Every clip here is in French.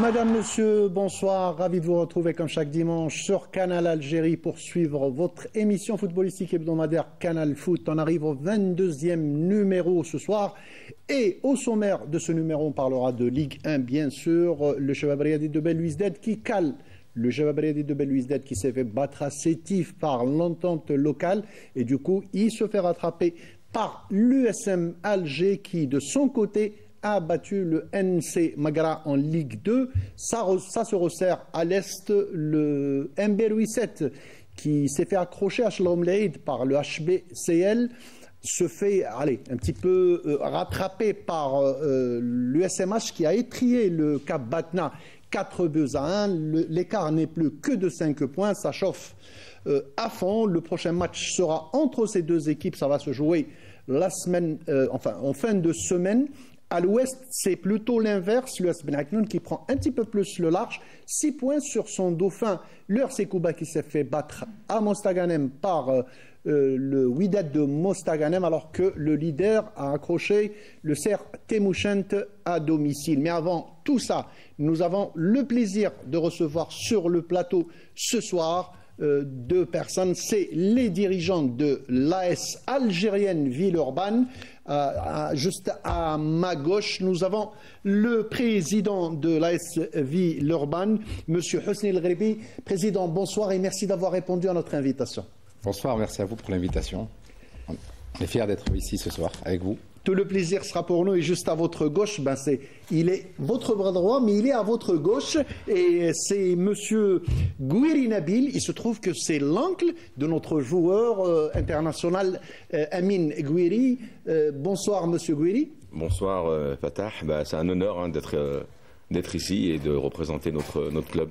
Madame, Monsieur, bonsoir. Ravi de vous retrouver comme chaque dimanche sur Canal Algérie pour suivre votre émission footballistique hebdomadaire Canal Foot. On arrive au 22e numéro ce soir. Et au sommaire de ce numéro, on parlera de Ligue 1, bien sûr. Le Chabab Riadi de Belouizdad qui cale. Le Chabab Riadi de Belouizdad qui s'est fait battre à Sétif par l'entente locale. Et du coup, il se fait rattraper par l'USM Alger qui, de son côté, a battu le NC Magra en Ligue 2. Ça se resserre à l'Est. Le MB 7 qui s'est fait accrocher à Shalom Leïd par le HBCL se fait un petit peu rattraper par l'USMH qui a étrié le Cap Batna 4-1. L'écart n'est plus que de 5 points. Ça chauffe à fond. Le prochain match sera entre ces deux équipes. Ça va se jouer la semaine, en fin de semaine. À l'ouest, c'est plutôt l'inverse. Le Ben Aknoun qui prend un petit peu plus le large. 6 points sur son dauphin. Le RC Kouba qui s'est fait battre à Mostaganem par le Wydad de Mostaganem, alors que le leader a accroché le CR Temouchent à domicile. Mais avant tout ça, nous avons le plaisir de recevoir sur le plateau ce soir deux personnes. C'est les dirigeants de l'AS algérienne Villeurbanne. Juste à ma gauche, nous avons le président de l'AS Villeurbanne, M. Hosni El Ghribi. Président, bonsoir et merci d'avoir répondu à notre invitation. Bonsoir, merci à vous pour l'invitation. On est fiers d'être ici ce soir avec vous. Tout le plaisir sera pour nous. Et juste à votre gauche, il est votre bras droit, mais il est à votre gauche. Et c'est Monsieur Gouiri Nabil. Il se trouve que c'est l'oncle de notre joueur international Amin Gouiri. Bonsoir, Monsieur Gouiri. Bonsoir, Fatah. C'est un honneur d'être ici et de représenter notre club.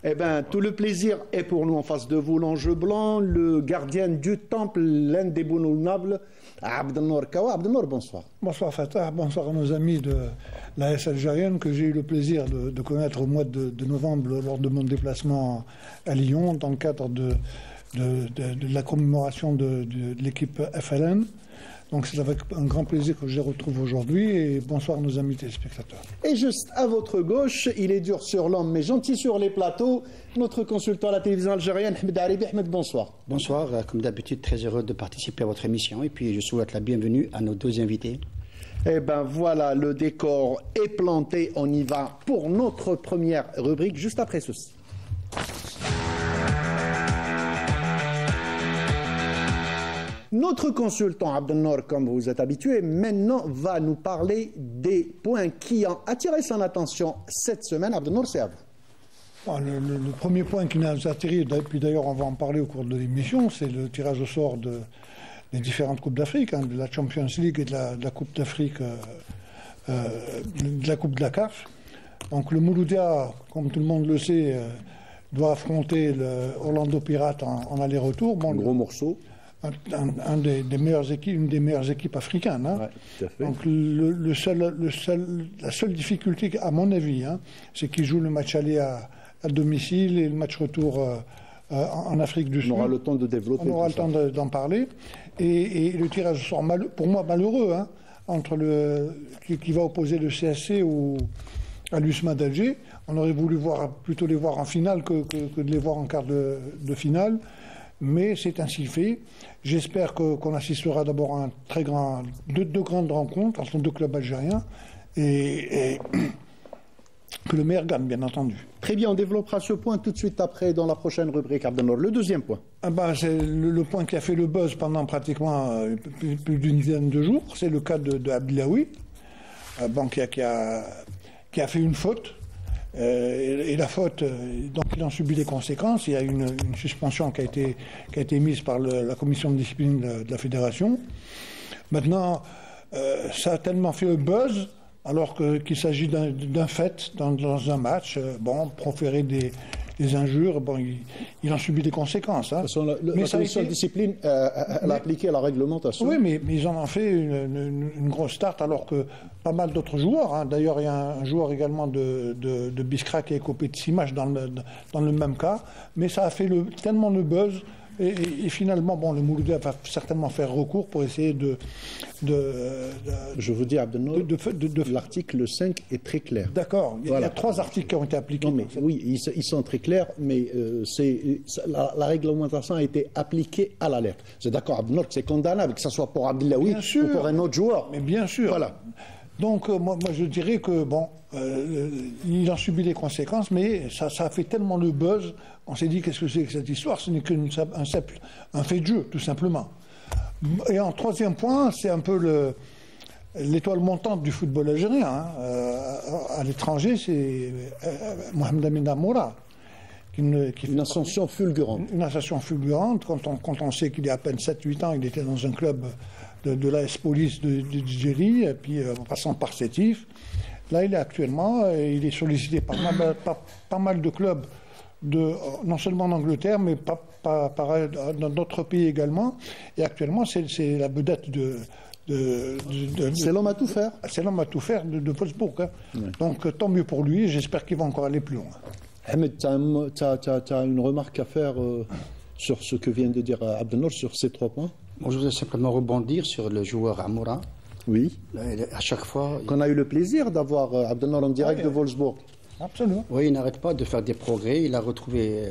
Eh bien, tout le plaisir est pour nous en face de vous. L'ange blanc, le gardien du temple, l'indéboulonnable, Abdelnour Kawa. Abdelnour, bonsoir. Bonsoir Fatah, bonsoir à nos amis de l'AS algérienne que j'ai eu le plaisir de connaître au mois de novembre lors de mon déplacement à Lyon dans le cadre de la commémoration de l'équipe FLN. Donc c'est avec un grand plaisir que je les retrouve aujourd'hui et bonsoir à nos amis téléspectateurs. Et juste à votre gauche, il est dur sur l'homme mais gentil sur les plateaux, notre consultant à la télévision algérienne, Ahmed Aribi. Ahmed, bonsoir. Bonsoir, comme d'habitude très heureux de participer à votre émission et puis je souhaite la bienvenue à nos deux invités. Eh bien voilà, le décor est planté, on y va pour notre première rubrique juste après ceci. Notre consultant Abdelnour, comme vous êtes habitué, maintenant va nous parler des points qui ont attiré son attention cette semaine. Abdelnour, c'est à vous. Le premier point qui nous a attiré, et puis d'ailleurs on va en parler au cours de l'émission, c'est le tirage au sort des différentes Coupes d'Afrique, de la Champions League et de la Coupe d'Afrique, de la Coupe de la CAF. Donc le Mouloudia, comme tout le monde le sait, doit affronter le Orlando Pirates en aller-retour. Un gros morceau. Une des meilleures équipes africaines. Hein. Ouais, tout à fait. Donc la seule difficulté, à mon avis, c'est qu'ils jouent le match aller à domicile et le match retour en Afrique du Sud. On aura le temps de développer. On aura le temps d'en parler. Et le tirage sort pour moi malheureux, entre qui va opposer le CSC à l'USMA d'Alger. On aurait voulu plutôt les voir en finale que de les voir en quart de finale. Mais c'est ainsi fait. J'espère qu'on assistera d'abord à deux grandes rencontres entre deux clubs algériens et que le meilleur gagne, bien entendu. Très bien, on développera ce point tout de suite après dans la prochaine rubrique Abdelnour. Le deuxième point. C'est le point qui a fait le buzz pendant pratiquement plus d'une dizaine de jours. C'est le cas de Abdelawi, qui a fait une faute. Et la faute, donc il en subit les conséquences. Il y a une suspension qui a été mise par la commission de discipline de la fédération. Maintenant, ça a tellement fait un buzz, alors qu'il s'agit d'un fait dans un match. Proférer des injures, il en subit des conséquences. Hein. La commission de discipline elle a appliqué la réglementation. Oui, mais ils en ont fait une grosse start, alors que pas mal d'autres joueurs. Hein. D'ailleurs, il y a un joueur également de Biskra qui a écopé de 6 matchs dans le même cas. Mais ça a fait tellement le buzz Et finalement, bon, le Mouloudia va certainement faire recours pour essayer Je vous dis, Abdelnour, l'article 5 est très clair. D'accord. Il y a 3 articles qui ont été appliqués. Non, mais oui, ils sont très clairs, mais la réglementation a été appliquée à la lettre. C'est d'accord, Abdelnour, que c'est condamnable, que ce soit pour Abdellaoui ou pour un autre joueur. Mais bien sûr. Voilà. Donc, moi, je dirais que, bon, il en subit les conséquences, mais ça a fait tellement le buzz, on s'est dit, qu'est-ce que c'est que cette histoire? Ce n'est un fait de jeu, tout simplement. Et en 3e point, c'est un peu l'étoile montante du football algérien. À l'étranger, c'est Mohamed Amin Amoura. Une ascension fulgurante. Une ascension fulgurante. Quand on sait qu'il y a à peine 7-8 ans, il était dans un club de l'AS Police de Djeri, et puis en passant par Sétif. Là, il est sollicité par pas mal de clubs, non seulement en Angleterre, mais dans d'autres pays également. Et actuellement, c'est la vedette c'est l'homme à tout faire. C'est l'homme à tout faire de Wolfsburg. Hein. Oui. Donc, tant mieux pour lui, j'espère qu'il va encore aller plus loin. Ahmed, tu as une remarque à faire sur ce que vient de dire Abdelnour sur ces 3 points? Bon, je voudrais simplement rebondir sur le joueur Amoura. Oui. À chaque fois. Qu'on a eu le plaisir d'avoir Abdelnour en direct de Wolfsburg. Absolument. Oui, il n'arrête pas de faire des progrès. Il a retrouvé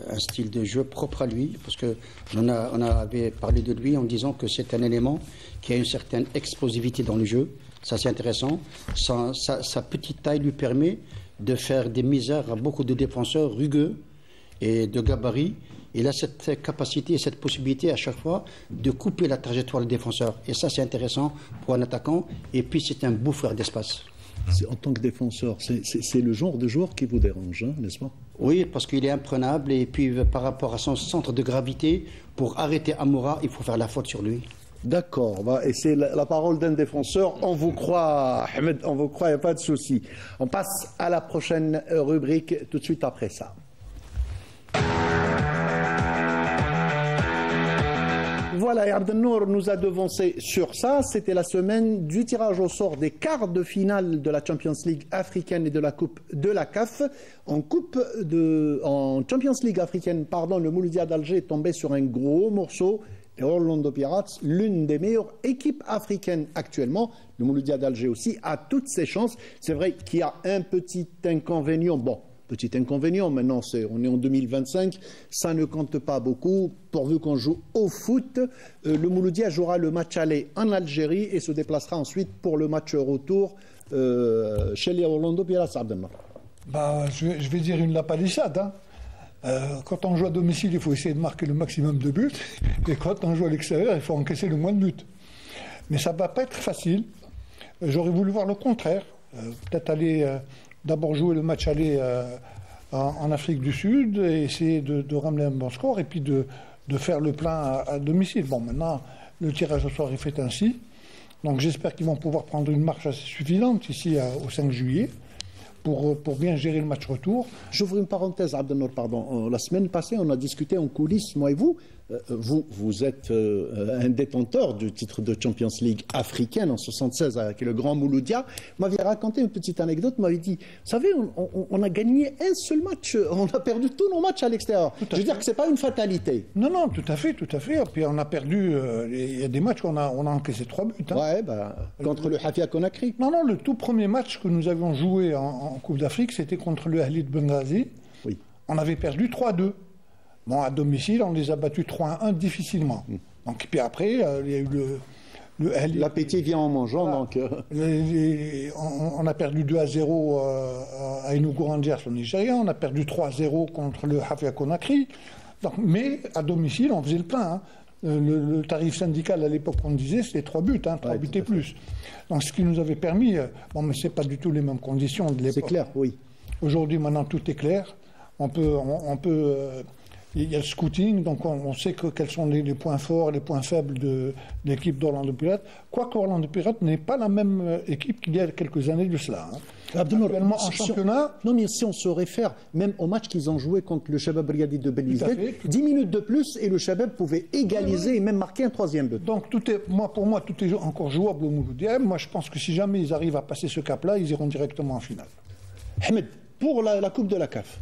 un style de jeu propre à lui, parce que on avait parlé de lui en disant que c'est un élément qui a une certaine explosivité dans le jeu. Ça, c'est intéressant. Sa petite taille lui permet de faire des misères à beaucoup de défenseurs rugueux et de gabarit. Il a cette capacité et cette possibilité à chaque fois de couper la trajectoire du défenseur. Et ça, c'est intéressant pour un attaquant. Et puis, c'est un bouffeur d'espace. En tant que défenseur, c'est le genre de joueur qui vous dérange, hein, n'est-ce pas? Oui, parce qu'il est imprenable. Et puis, par rapport à son centre de gravité, pour arrêter Amoura, il faut faire la faute sur lui. D'accord, et c'est la parole d'un défenseur. On vous croit, Ahmed, on vous croit, il n'y a pas de souci. On passe à la prochaine rubrique tout de suite après ça. Voilà, et Abdelnour nous a devancé sur ça. C'était la semaine du tirage au sort des quarts de finale de la Champions League africaine et de la Coupe de la CAF. En Champions League africaine, le Mouloudia d'Alger est tombé sur un gros morceau. Et Orlando Pirates, l'une des meilleures équipes africaines actuellement. Le Mouloudia d'Alger aussi a toutes ses chances. C'est vrai qu'il y a un petit inconvénient. Bon, petit inconvénient, maintenant on est en 2025, ça ne compte pas beaucoup. Pourvu qu'on joue au foot, le Mouloudia jouera le match aller en Algérie et se déplacera ensuite pour le match retour chez les Orlando Pirates. Je vais dire une lapalissade, hein. Quand on joue à domicile, il faut essayer de marquer le maximum de buts. Et quand on joue à l'extérieur, il faut encaisser le moins de buts. Mais ça ne va pas être facile. J'aurais voulu voir le contraire. Peut-être aller d'abord jouer le match aller en Afrique du Sud et essayer de ramener un bon score et puis de faire le plein à domicile. Bon, maintenant, le tirage au sort est fait ainsi. Donc j'espère qu'ils vont pouvoir prendre une marche assez suffisante ici au 5 juillet. Pour bien gérer le match retour. J'ouvre une parenthèse, Abdelnour, pardon. La semaine passée, on a discuté en coulisses, moi et vous. Vous êtes un détenteur du titre de Champions League africaine en 1976 avec le Grand Mouloudia. Vous m'aviez raconté une petite anecdote, vous m'avez dit, vous savez, on a gagné un seul match, on a perdu tous nos matchs à l'extérieur. Je veux dire que ce n'est pas une fatalité. Non, tout à fait. Et puis on a perdu, il y a des matchs où on a encaissé 3 buts. Hein. Ouais, contre le Hafia Conakry. Non, le tout premier match que nous avions joué en Coupe d'Afrique, c'était contre le Ahli de Benghazi. Oui. On avait perdu 3-2. Bon, à domicile, on les a battus 3-1 difficilement. Donc, puis après, il y a eu le Ahli. L'appétit vient en mangeant, donc. On a perdu 2-0 à Enugu Rangers, le Nigeria. On a perdu 3-0 contre le Hafia Conakry. Donc, mais à domicile, on faisait le plein. Hein. Le tarif syndical à l'époque, on disait, c'était 3 buts, 3 buts et plus. Donc, ce qui nous avait permis, mais ce n'est pas du tout les mêmes conditions de l'époque. C'est clair, oui. Aujourd'hui, maintenant, tout est clair. On peut il y a le scouting, donc on sait quels sont les points forts, les points faibles de l'équipe d'Orlando Pirates. Quoique Orlando Pirates n'est pas la même équipe qu'il y a quelques années de cela. Hein. Actuellement, en championnat... Non, mais si on se réfère même au match qu'ils ont joué contre le Shabab Riyadi de Belizet, 10 minutes de plus et le Shabab pouvait égaliser et même marquer un 3e but. Donc pour moi, tout est encore jouable au Mouloudia. Moi, je pense que si jamais ils arrivent à passer ce cap-là, ils iront directement en finale. Ahmed, pour la Coupe de la CAF.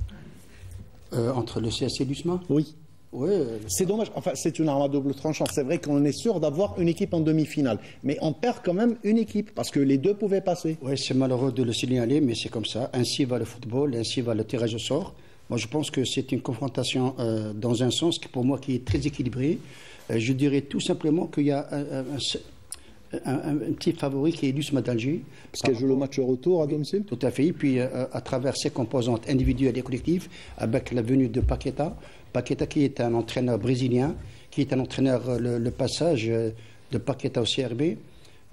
Entre le CS et l'USMA? Oui. Oui, C'est dommage. Enfin, c'est une arme à double tranchant. C'est vrai qu'on est sûr d'avoir une équipe en demi-finale. Mais on perd quand même une équipe parce que les deux pouvaient passer. ouais, c'est malheureux de le signaler, mais c'est comme ça. Ainsi va le football, ainsi va le tirage au sort. Moi, je pense que c'est une confrontation dans un sens qui, pour moi, qui est très équilibré. Je dirais tout simplement qu'il y a un petit favori qui est l'USMA d'Alger. Parce qu'elle joue le match retour à domicile. Tout à fait. Et puis, à travers ses composantes individuelles et collectives, avec la venue de Paqueta. Paqueta qui est un entraîneur brésilien, qui est un entraîneur, le passage de Paqueta au CRB.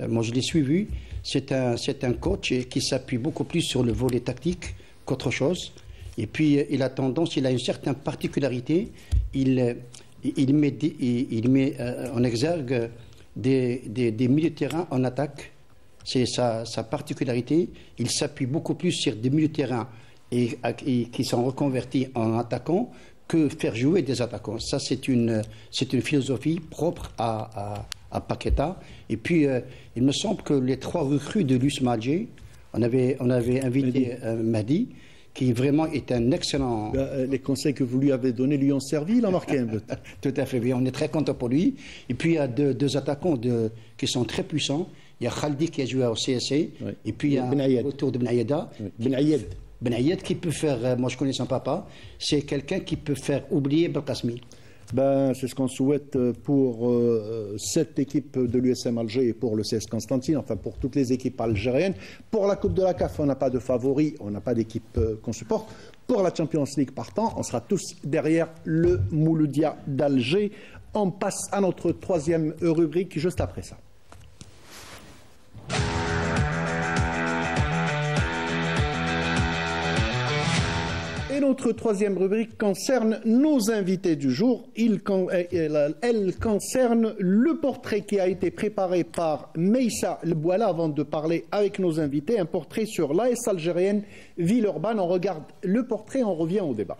Moi, je l'ai suivi. C'est un coach qui s'appuie beaucoup plus sur le volet tactique qu'autre chose. Et puis, il a une certaine particularité. Il met en exergue des milieux de terrain en attaque. C'est sa particularité. Il s'appuie beaucoup plus sur des milieux de terrain et qui sont reconvertis en attaquants que faire jouer des attaquants. Ça, c'est une philosophie propre à Paqueta. Et puis, il me semble que les 3 recrues de l'USMA Alger, on avait invité Mahdi, qui vraiment est un excellent... Les conseils que vous lui avez donnés lui ont servi, il a marqué un but. Tout à fait, oui, on est très content pour lui. Et puis il y a deux attaquants qui sont très puissants. Il y a Khaldi qui a joué au CSA, oui. Et puis il y a autour de Benaïda. Oui. Benaïed qui peut faire, moi je connais son papa, c'est quelqu'un qui peut faire oublier Belkacemi. C'est ce qu'on souhaite pour cette équipe de l'USM Alger et pour le CS Constantine, enfin pour toutes les équipes algériennes. Pour la Coupe de la CAF, on n'a pas de favori, on n'a pas d'équipe qu'on supporte. Pour la Champions League partant, on sera tous derrière le Mouloudia d'Alger. On passe à notre 3e rubrique juste après ça. Et notre 3e rubrique concerne nos invités du jour. Elle concerne le portrait qui a été préparé par Meissa Lbouala avant de parler avec nos invités. Un portrait sur l'AS algérienne Villeurbanne. On regarde le portrait, on revient au débat.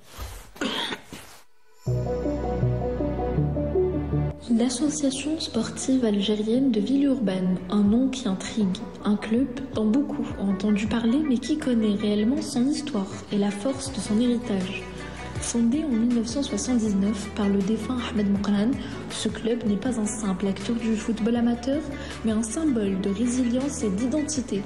L'association sportive algérienne de Villeurbanne, un nom qui intrigue, un club dont beaucoup ont entendu parler mais qui connaît réellement son histoire et la force de son héritage. Fondé en 1979 par le défunt Ahmed Moukran, ce club n'est pas un simple acteur du football amateur, mais un symbole de résilience et d'identité.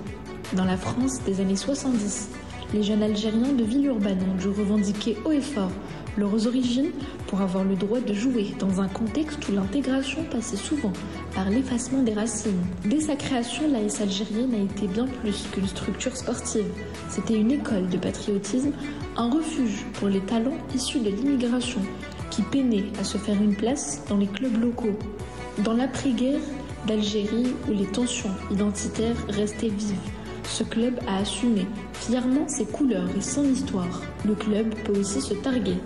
Dans la France des années 70, les jeunes Algériens de Villeurbanne ont dû revendiquer haut et fort leurs origines pour avoir le droit de jouer dans un contexte où l'intégration passait souvent par l'effacement des racines. Dès sa création, l'AS algérienne a été bien plus qu'une structure sportive. C'était une école de patriotisme, un refuge pour les talents issus de l'immigration qui peinaient à se faire une place dans les clubs locaux. Dans l'après-guerre d'Algérie où les tensions identitaires restaient vives, ce club a assumé fièrement ses couleurs et son histoire. Le club peut aussi se targuer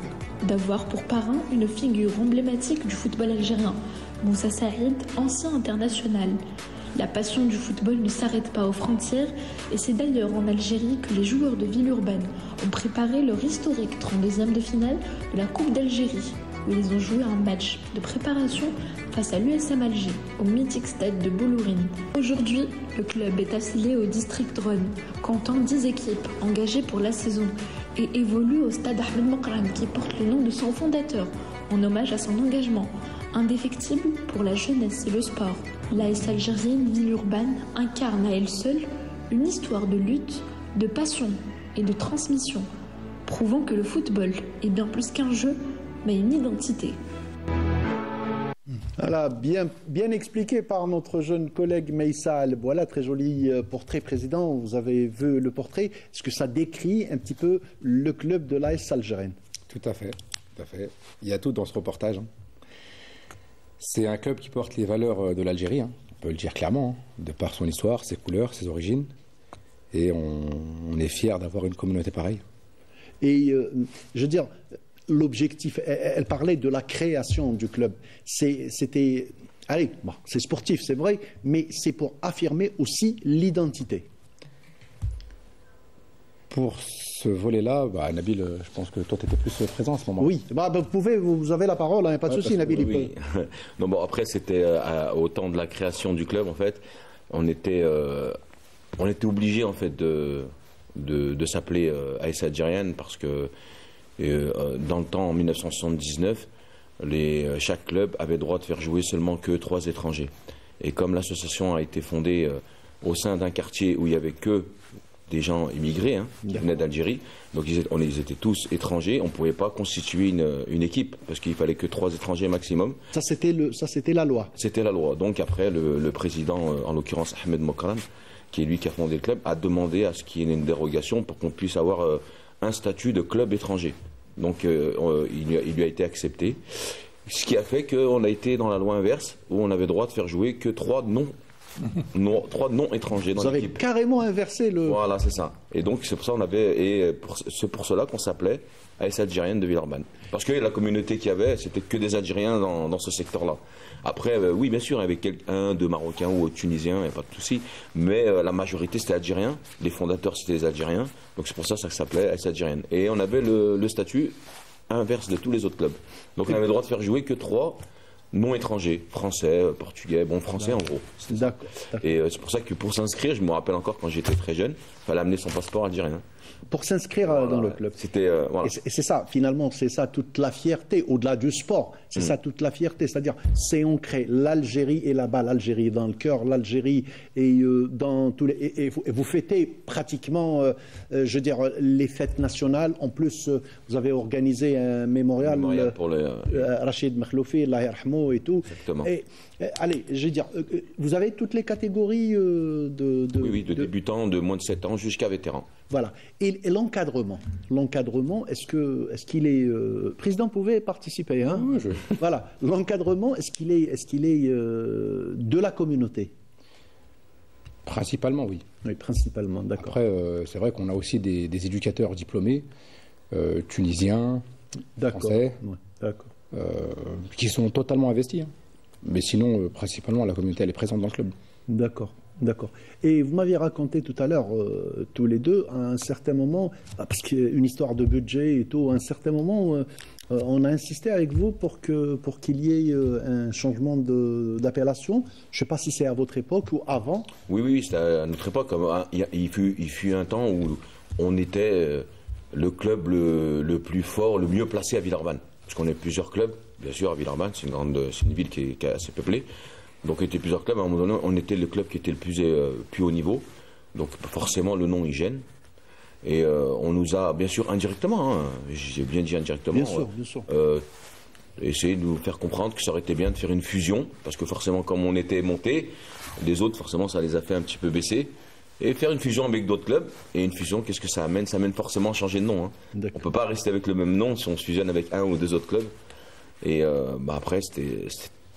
d'avoir pour parrain une figure emblématique du football algérien, Moussa Saïd, ancien international. La passion du football ne s'arrête pas aux frontières et c'est d'ailleurs en Algérie que les joueurs de Villeurbanne ont préparé leur historique 32e de finale de la Coupe d'Algérie, où ils ont joué un match de préparation face à l'USM Alger, au mythique stade de Boulourine. Aujourd'hui, le club est affilié au District Rhône, comptant 10 équipes engagées pour la saison et évolue au stade Ahmed Moukran qui porte le nom de son fondateur, en hommage à son engagement indéfectible pour la jeunesse et le sport. L'AS algérienne Villeurbanne incarne à elle seule une histoire de lutte, de passion et de transmission, prouvant que le football est bien plus qu'un jeu, mais une identité. Voilà, bien expliqué par notre jeune collègue Meissa Lbouala, très joli portrait, président. Vous avez vu le portrait. Est-ce que ça décrit un petit peu le club de l'AS algérienne? Tout à fait, tout à fait. Il y a tout dans ce reportage. C'est un club qui porte les valeurs de l'Algérie, on peut le dire clairement, de par son histoire, ses couleurs, ses origines. Et on est fiers d'avoir une communauté pareille. Et je veux dire, l'objectif, elle parlait de la création du club. C'était, allez, bon, c'est sportif, c'est vrai, mais c'est pour affirmer aussi l'identité. Pour ce volet-là, Nabil, je pense que toi, tu étais plus présent à ce moment-là. Oui, vous avez la parole, hein, pas de souci, Nabil. Oui. Non, bon, après, c'était au temps de la création du club, en fait, on était obligé, en fait, de s'appeler AS algérienne parce que dans le temps, en 1979, chaque club avait droit de faire jouer seulement que 3 étrangers. Et comme l'association a été fondée au sein d'un quartier où il n'y avait que des gens immigrés, qui venaient d'Algérie, donc ils étaient tous étrangers, on ne pouvait pas constituer une équipe, parce qu'il fallait que 3 étrangers maximum. Ça, c'était la loi. C'était la loi. Donc après, le président, en l'occurrence Ahmed Mokram, qui est lui qui a fondé le club, a demandé à ce qu'il y ait une dérogation pour qu'on puisse avoir un statut de club étranger. Donc il lui a été accepté. Ce qui a fait qu'on a été dans la loi inverse, où on avait droit de faire jouer que 3 non étrangers dans l'équipe. Vous avez carrément inversé le... Voilà, c'est ça. Et donc c'est pour ça c'est pour cela qu'on s'appelait AS Algérienne de Villeurbanne. Parce que la communauté qu'il y avait, c'était que des Algériens dans ce secteur-là. Après, oui, bien sûr, il y avait un, 2 Marocains ou Tunisiens, il n'y a pas de souci. Mais la majorité, c'était Algérien. Les fondateurs, c'était les Algériens. Donc c'est pour ça que ça s'appelait AS Algérienne. Et on avait le statut inverse de tous les autres clubs. Donc on avait le droit de faire jouer que 3 non étrangers, français, portugais, français en gros. D'accord. Et c'est pour ça que pour s'inscrire, je me rappelle encore quand j'étais très jeune, il fallait amener son passeport algérien. Pour s'inscrire dans le club. C'était voilà. Et c'est ça, finalement, c'est ça toute la fierté, au-delà du sport. C'est ça toute la fierté, c'est-à-dire c'est ancré. L'Algérie est là-bas, l'Algérie est dans le cœur, l'Algérie est dans tous les... Et vous fêtez pratiquement, je veux dire, les fêtes nationales. En plus, vous avez organisé un mémorial pour les... Rachid Makhloufi, Allah yarhamou et tout. Exactement. Et, allez, je veux dire, vous avez toutes les catégories de débutants de moins de 7 ans jusqu'à vétérans. Voilà. Et l'encadrement, est-ce qu'il est... président pouvait participer, hein? Oui, Voilà. L'encadrement, est-ce qu'il est de la communauté? Principalement, oui. Oui, principalement, d'accord. Après, c'est vrai qu'on a aussi des éducateurs diplômés, tunisiens, français, ouais, d'accord. qui sont totalement investis. Mais sinon, principalement, la communauté, elle est présente dans le club. D'accord. D'accord. Et vous m'aviez raconté tout à l'heure, tous les deux, à un certain moment, parce qu'une histoire de budget et tout, à un certain moment, on a insisté avec vous pour qu'il y ait un changement d'appellation. Je ne sais pas si c'est à votre époque ou avant. Oui, c'était à notre époque. Il fut un temps où on était le club le plus fort, le mieux placé à Villeurbanne. Parce qu'on est plusieurs clubs, bien sûr, à Villeurbanne, c'est une ville qui est assez peuplée. Donc, il y était plusieurs clubs. À un moment donné, on était le club qui était le plus haut niveau. Donc, forcément, le nom, il gêne. Et on nous a, bien sûr, indirectement, j'ai bien dit indirectement, bien sûr. essayé de nous faire comprendre que ça aurait été bien de faire une fusion. Parce que forcément, comme on était monté, les autres, forcément, ça les a fait un petit peu baisser. Et faire une fusion avec d'autres clubs. Et une fusion, qu'est-ce que ça amène? Ça amène forcément à changer de nom. On ne peut pas rester avec le même nom si on se fusionne avec un ou 2 autres clubs. Et après, c'était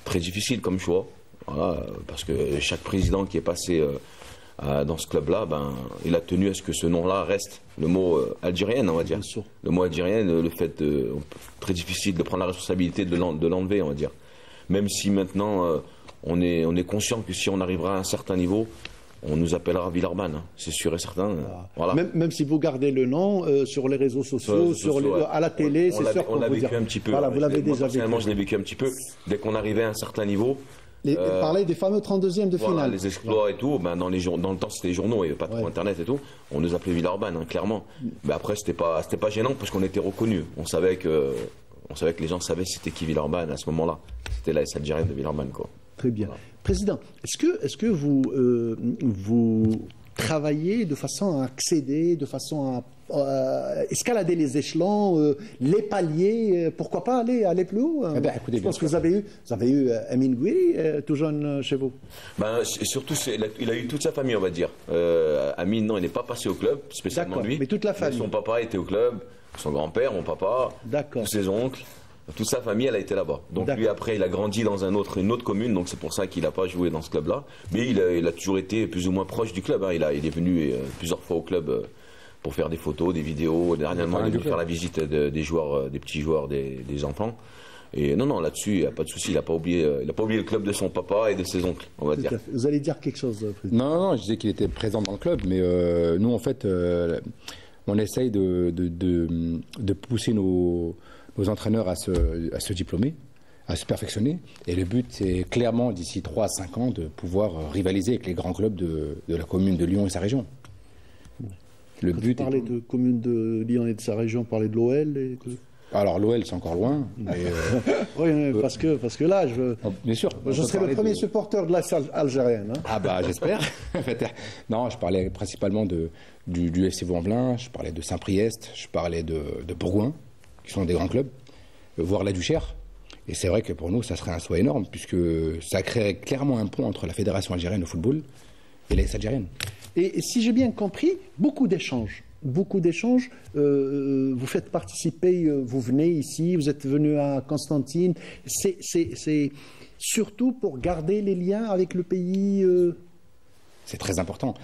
très difficile comme choix. Voilà, parce que chaque président qui est passé dans ce club-là, il a tenu à ce que ce nom-là reste. Le mot algérienne, on va dire. Le mot algérienne, le fait très difficile de prendre la responsabilité de l'enlever, on va dire. Même si maintenant, on est conscient que si on arrivera à un certain niveau, on nous appellera Villeurbanne, c'est sûr et certain. Voilà. Même si vous gardez le nom sur les réseaux sociaux, à la télé, c'est sûr qu'on l'a vous vécu dire. un petit peu. Voilà, vous l'avez déjà vécu. Personnellement, je l'ai vécu un petit peu. Dès qu'on arrivait à un certain niveau, parler des fameux 32e de finale. Les exploits et tout, dans le temps c'était les journaux, il n'y avait pas trop internet et tout, on nous appelait Villeurbanne, clairement. Mais après c'était pas gênant parce qu'on était reconnus. On savait que les gens savaient c'était qui Villeurbanne à ce moment-là. C'était l'AS Algérienne de Villeurbanne, quoi. Très bien. Voilà. Président, est-ce que vous travaillez de façon à accéder, de façon à escalader les échelons, les paliers, pourquoi pas aller plus haut? Écoutez, je pense que vous avez eu Amin Gouiri, tout jeune chez vous. Surtout, il a eu toute sa famille, on va dire. Amin, non, il n'est pas passé au club, spécialement lui. Mais toute la famille. Son papa était au club, son grand-père, mon papa, tous ses oncles. Toute sa famille, elle a été là-bas. Donc lui, après, il a grandi dans une autre commune, donc c'est pour ça qu'il n'a pas joué dans ce club-là. Mais il a toujours été plus ou moins proche du club. Il est venu plusieurs fois au club pour faire des photos, des vidéos. Dernièrement, il est venu faire la visite des petits joueurs, des enfants. Et non, là-dessus, il n'y a pas de souci. Il n'a pas oublié le club de son papa et de ses oncles, on va dire. Vous allez dire quelque chose, président? Non, je disais qu'il était présent dans le club, mais nous, en fait, on essaye de pousser nos entraîneurs à se diplômer, à se perfectionner. Et le but, c'est clairement, d'ici 3 à 5 ans, de pouvoir rivaliser avec les grands clubs de la commune de Lyon et sa région. Quand vous parlez de commune de Lyon et de sa région, parlez de l'OL Alors l'OL, c'est encore loin. Mais, oui, parce que là, bien sûr. Je serai le premier supporter de la salle algérienne. Hein. Ah bah j'espère. Non, je parlais principalement du FC Vaux-en-Velin, je parlais de Saint-Priest, je parlais de Bourgoin, qui sont des grands clubs, voire la Duchère. Et c'est vrai que pour nous, ça serait un souhait énorme, puisque ça créerait clairement un pont entre la Fédération algérienne de football et l'AS algérienne. Et si j'ai bien compris, beaucoup d'échanges. Vous faites participer, vous venez ici, vous êtes venu à Constantine. C'est surtout pour garder les liens avec le pays. C'est très important.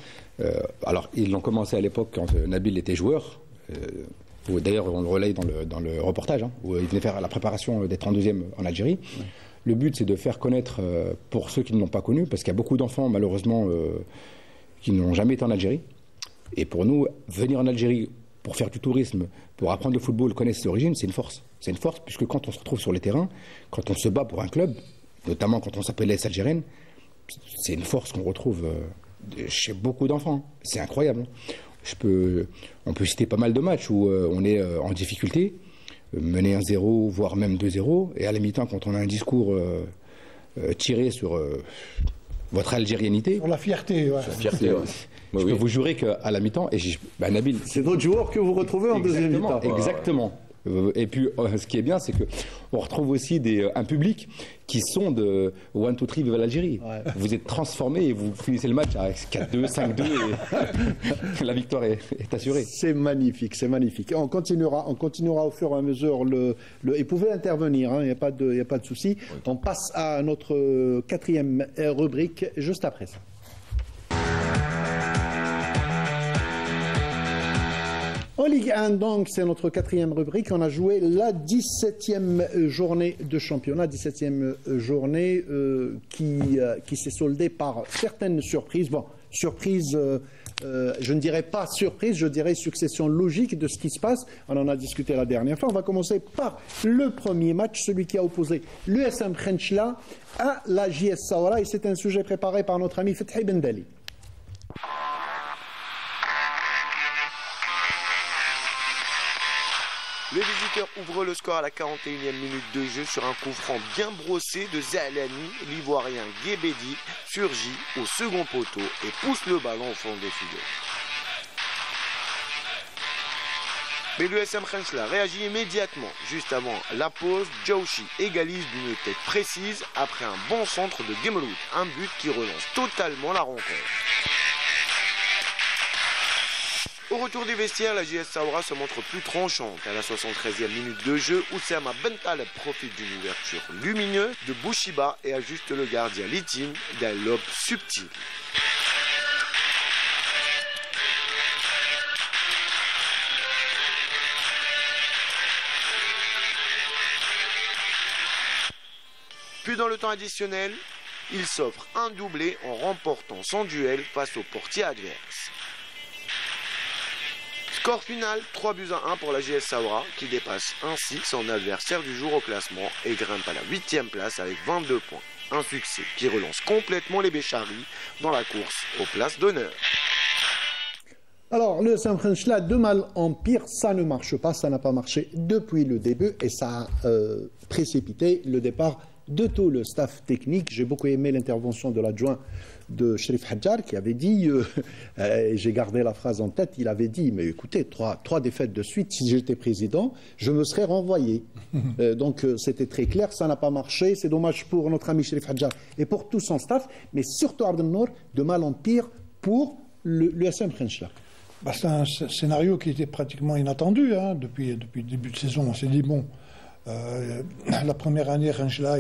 Alors, ils l'ont commencé à l'époque quand Nabil était joueur. D'ailleurs, on le relaye dans le reportage, hein, où il venait faire la préparation des 32e en Algérie. Ouais. Le but, c'est de faire connaître, pour ceux qui ne l'ont pas connu, parce qu'il y a beaucoup d'enfants, malheureusement, qui n'ont jamais été en Algérie. Et pour nous, venir en Algérie pour faire du tourisme, pour apprendre le football, connaître ses origines, c'est une force. C'est une force, puisque quand on se retrouve sur les terrains, quand on se bat pour un club, notamment quand on s'appelle l'AS algérienne, c'est une force qu'on retrouve chez beaucoup d'enfants. C'est incroyable. On peut citer pas mal de matchs où on est en difficulté, mener 1-0, voire même 2-0, et à la mi-temps, quand on a un discours tiré sur votre algérianité... Sur la fierté, ouais. Sur la fierté, ouais. Je peux vous jurer qu'à la mi-temps, et Nabil... C'est d'autres joueurs que vous retrouvez en deuxième mi-temps. Exactement. Et puis, ce qui est bien, c'est qu'on retrouve aussi un public qui sont de 1, 2, 3, vive l'Algérie. Ouais. Vous êtes transformés et vous finissez le match à 4-2, 5-2 et la victoire est assurée. C'est magnifique, c'est magnifique. On continuera au fur et à mesure. Et vous pouvez intervenir, il n'y a pas de souci. Oui. On passe à notre 4e rubrique juste après ça. En Ligue 1, donc, c'est notre 4e rubrique. On a joué la 17e journée de championnat, 17e journée qui s'est soldée par certaines surprises. Bon, surprise, je ne dirais pas surprise, je dirais succession logique de ce qui se passe. On en a discuté la dernière fois. On va commencer par le premier match, celui qui a opposé l'USM Khenchla à la JS Saoura. Et c'est un sujet préparé par notre ami Fethi Bendali. Les visiteurs ouvrent le score à la 41e minute de jeu sur un coup franc bien brossé de Zahlani. L'Ivoirien Guébedi surgit au second poteau et pousse le ballon au fond des filets. Mais l'USM Khenchla réagit immédiatement. Juste avant la pause, Djawchi égalise d'une tête précise après un bon centre de Gemeloud. Un but qui relance totalement la rencontre. Au retour des vestiaires, la JS Saoura se montre plus tranchante. À la 73e minute de jeu, Oussama Bentaleb profite d'une ouverture lumineuse de Bouchiba et ajuste le gardien Litine d'un lob subtil. Puis dans le temps additionnel, il s'offre un doublé en remportant son duel face au portier adverse. Score final, 3-1 pour la JS Saoura, qui dépasse ainsi son adversaire du jour au classement et grimpe à la 8e place avec 22 points. Un succès qui relance complètement les Bécharis dans la course aux places d'honneur. Alors, le Sam Khenchla, de mal en pire, ça ne marche pas, ça n'a pas marché depuis le début et ça a précipité le départ de tout le staff technique. J'ai beaucoup aimé l'intervention de l'adjoint de Cherif Hadjar qui avait dit, j'ai gardé la phrase en tête, il avait dit, mais écoutez, trois défaites de suite, si j'étais président, je me serais renvoyé. Donc c'était très clair, ça n'a pas marché, c'est dommage pour notre ami Cherif Hadjar et pour tout son staff, mais surtout Abdel Nour, de mal en pire pour l'USM Khenchla. C'est un scénario qui était pratiquement inattendu depuis le début de saison. On s'est dit, bon, la première année, Khenchla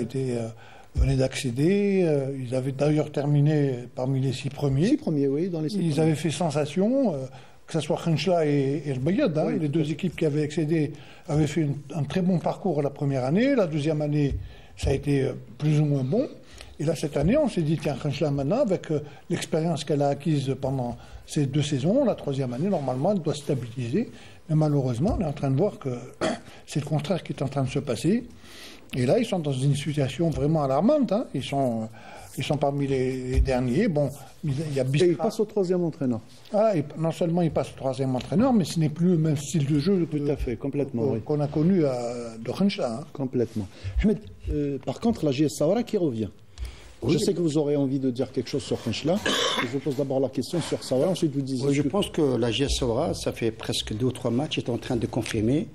venait d'accéder. Ils avaient d'ailleurs terminé parmi les 6 premiers. 6 premiers, oui, dans les 6 premiers. Ils avaient fait sensation, que ce soit Khenchla et El Bayad. Oui, les deux équipes qui avaient accédé avaient fait un très bon parcours la première année. La deuxième année, ça a été plus ou moins bon. Et là, cette année, on s'est dit, tiens, Khenchla maintenant, avec l'expérience qu'elle a acquise pendant ces 2 saisons, la troisième année, normalement, elle doit stabiliser. Mais malheureusement, on est en train de voir que c'est le contraire qui est en train de se passer. Et là, ils sont dans une situation vraiment alarmante. Ils sont Ils sont parmi les derniers. Bon, il y a Biskra. Et il passe au troisième entraîneur. Ah, et non seulement il passe au troisième entraîneur, mais ce n'est plus le même style de jeu Tout à fait, complètement. Oui. qu'on a connu de Khenchla. Complètement. Ahmed, par contre, la JS Saoura qui revient. Oui. Je sais que vous aurez envie de dire quelque chose sur Khenchla. Je vous pose d'abord la question sur Saoura, ensuite vous disiez... Oui, je pense que la JS Saoura, ça fait presque 2 ou 3 matchs, est en train de confirmer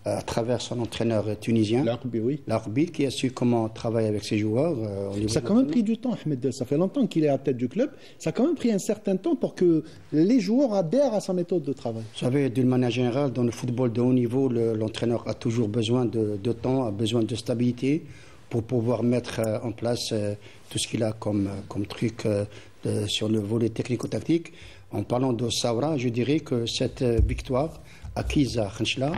à travers son entraîneur tunisien, L'Arbi, oui. l'Arbi, qui a su comment travailler avec ses joueurs. Au niveau Ça a quand même pris du temps, Ahmed. Ça fait longtemps qu'il est à la tête du club. Ça a quand même pris un certain temps pour que les joueurs adhèrent à sa méthode de travail. Vous savez, d'une manière générale, dans le football de haut niveau, l'entraîneur a toujours besoin de temps, a besoin de stabilité pour pouvoir mettre en place tout ce qu'il a comme truc sur le volet technico-tactique. En parlant de Saoura, je dirais que cette victoire acquise à Khenchla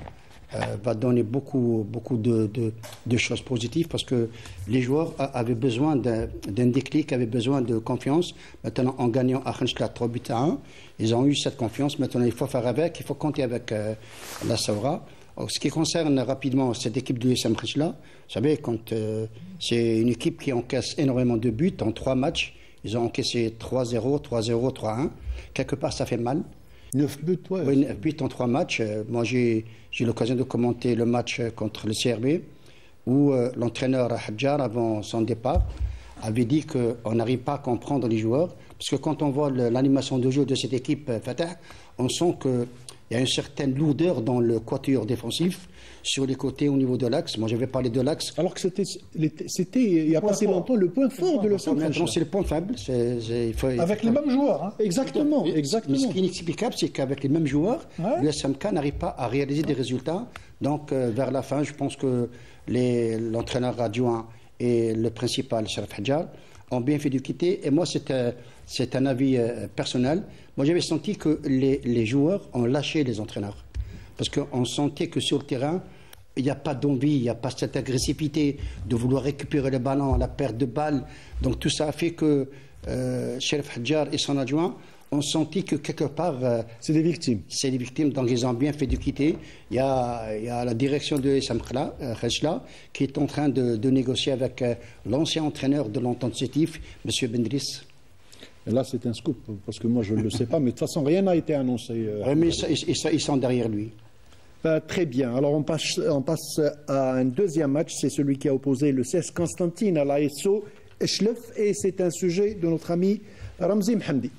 va donner beaucoup de choses positives parce que les joueurs avaient besoin d'un déclic, avaient besoin de confiance. Maintenant, en gagnant à Khenchla 3-1, ils ont eu cette confiance. Maintenant, il faut faire avec, il faut compter avec la Saoura. En ce qui concerne rapidement cette équipe de l'USM Khenchla, vous savez, quand c'est une équipe qui encaisse énormément de buts en 3 matchs, ils ont encaissé 3-0, 3-0, 3-1. Quelque part, ça fait mal. 9 buts, ouais. Oui, 9 buts en 3 matchs. Moi, j'ai eu l'occasion de commenter le match contre le CRB où l'entraîneur Hadjar, avant son départ, avait dit qu'on n'arrive pas à comprendre les joueurs. Parce que quand on voit l'animation de jeu de cette équipe Fatah, on sent qu'il y a une certaine lourdeur dans le quatuor défensif sur les côtés au niveau de l'axe. Moi, j'avais parlé de l'axe. Alors que c'était il n'y a pas si longtemps le point fort de l'USM Maintenant, Khenchla. c'est le point faible. Avec les mêmes joueurs. Hein. Exactement, Mais exactement. ce qui est inexplicable, c'est qu'avec les mêmes joueurs, Ouais. le SMK n'arrive pas à réaliser des résultats. Donc, vers la fin, je pense que l'entraîneur adjoint et le principal, Sharaf Hadjar, ont bien fait de quitter. Et moi, c'est un avis personnel. Moi, j'avais senti que les joueurs ont lâché les entraîneurs. Parce qu'on sentait que sur le terrain, il n'y a pas d'envie, il n'y a pas cette agressivité de vouloir récupérer le ballon, la perte de balle. Donc tout ça a fait que Sharaf Hadjar et son adjoint ont senti que quelque part... C'est des victimes. c'est des victimes, donc ils ont bien fait de quitter. Il y a la direction de SM Khenchla qui est en train de négocier avec l'ancien entraîneur de l'entente sétif, M. Bendris. Et là, c'est un scoop, parce que moi, je ne le sais pas, mais de toute façon, rien n'a été annoncé. Mais ils sont derrière lui. Très bien. Alors, on passe à un deuxième match. C'est celui qui a opposé le CS Constantine à l'ASO Echlef. Et c'est un sujet de notre ami Ramzi Mhamdi.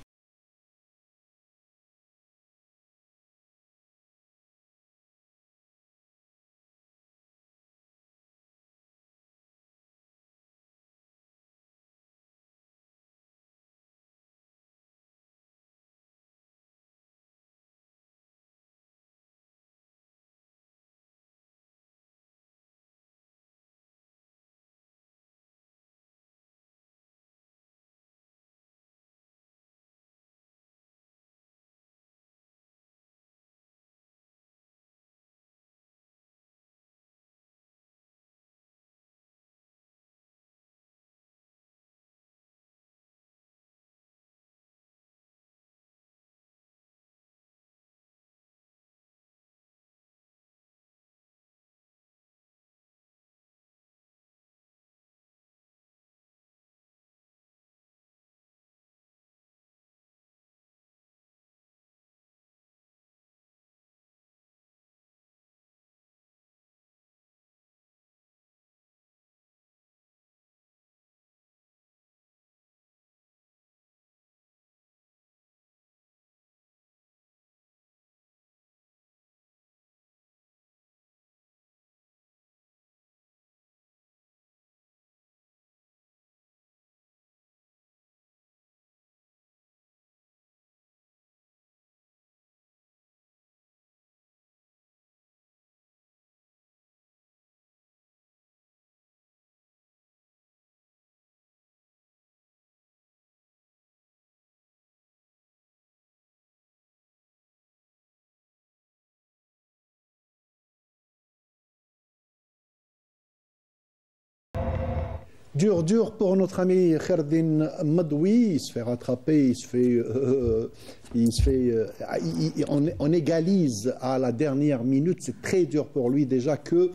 Dur pour notre ami Kherdin Madoui. Il se fait rattraper, on égalise à la dernière minute. C'est très dur pour lui déjà que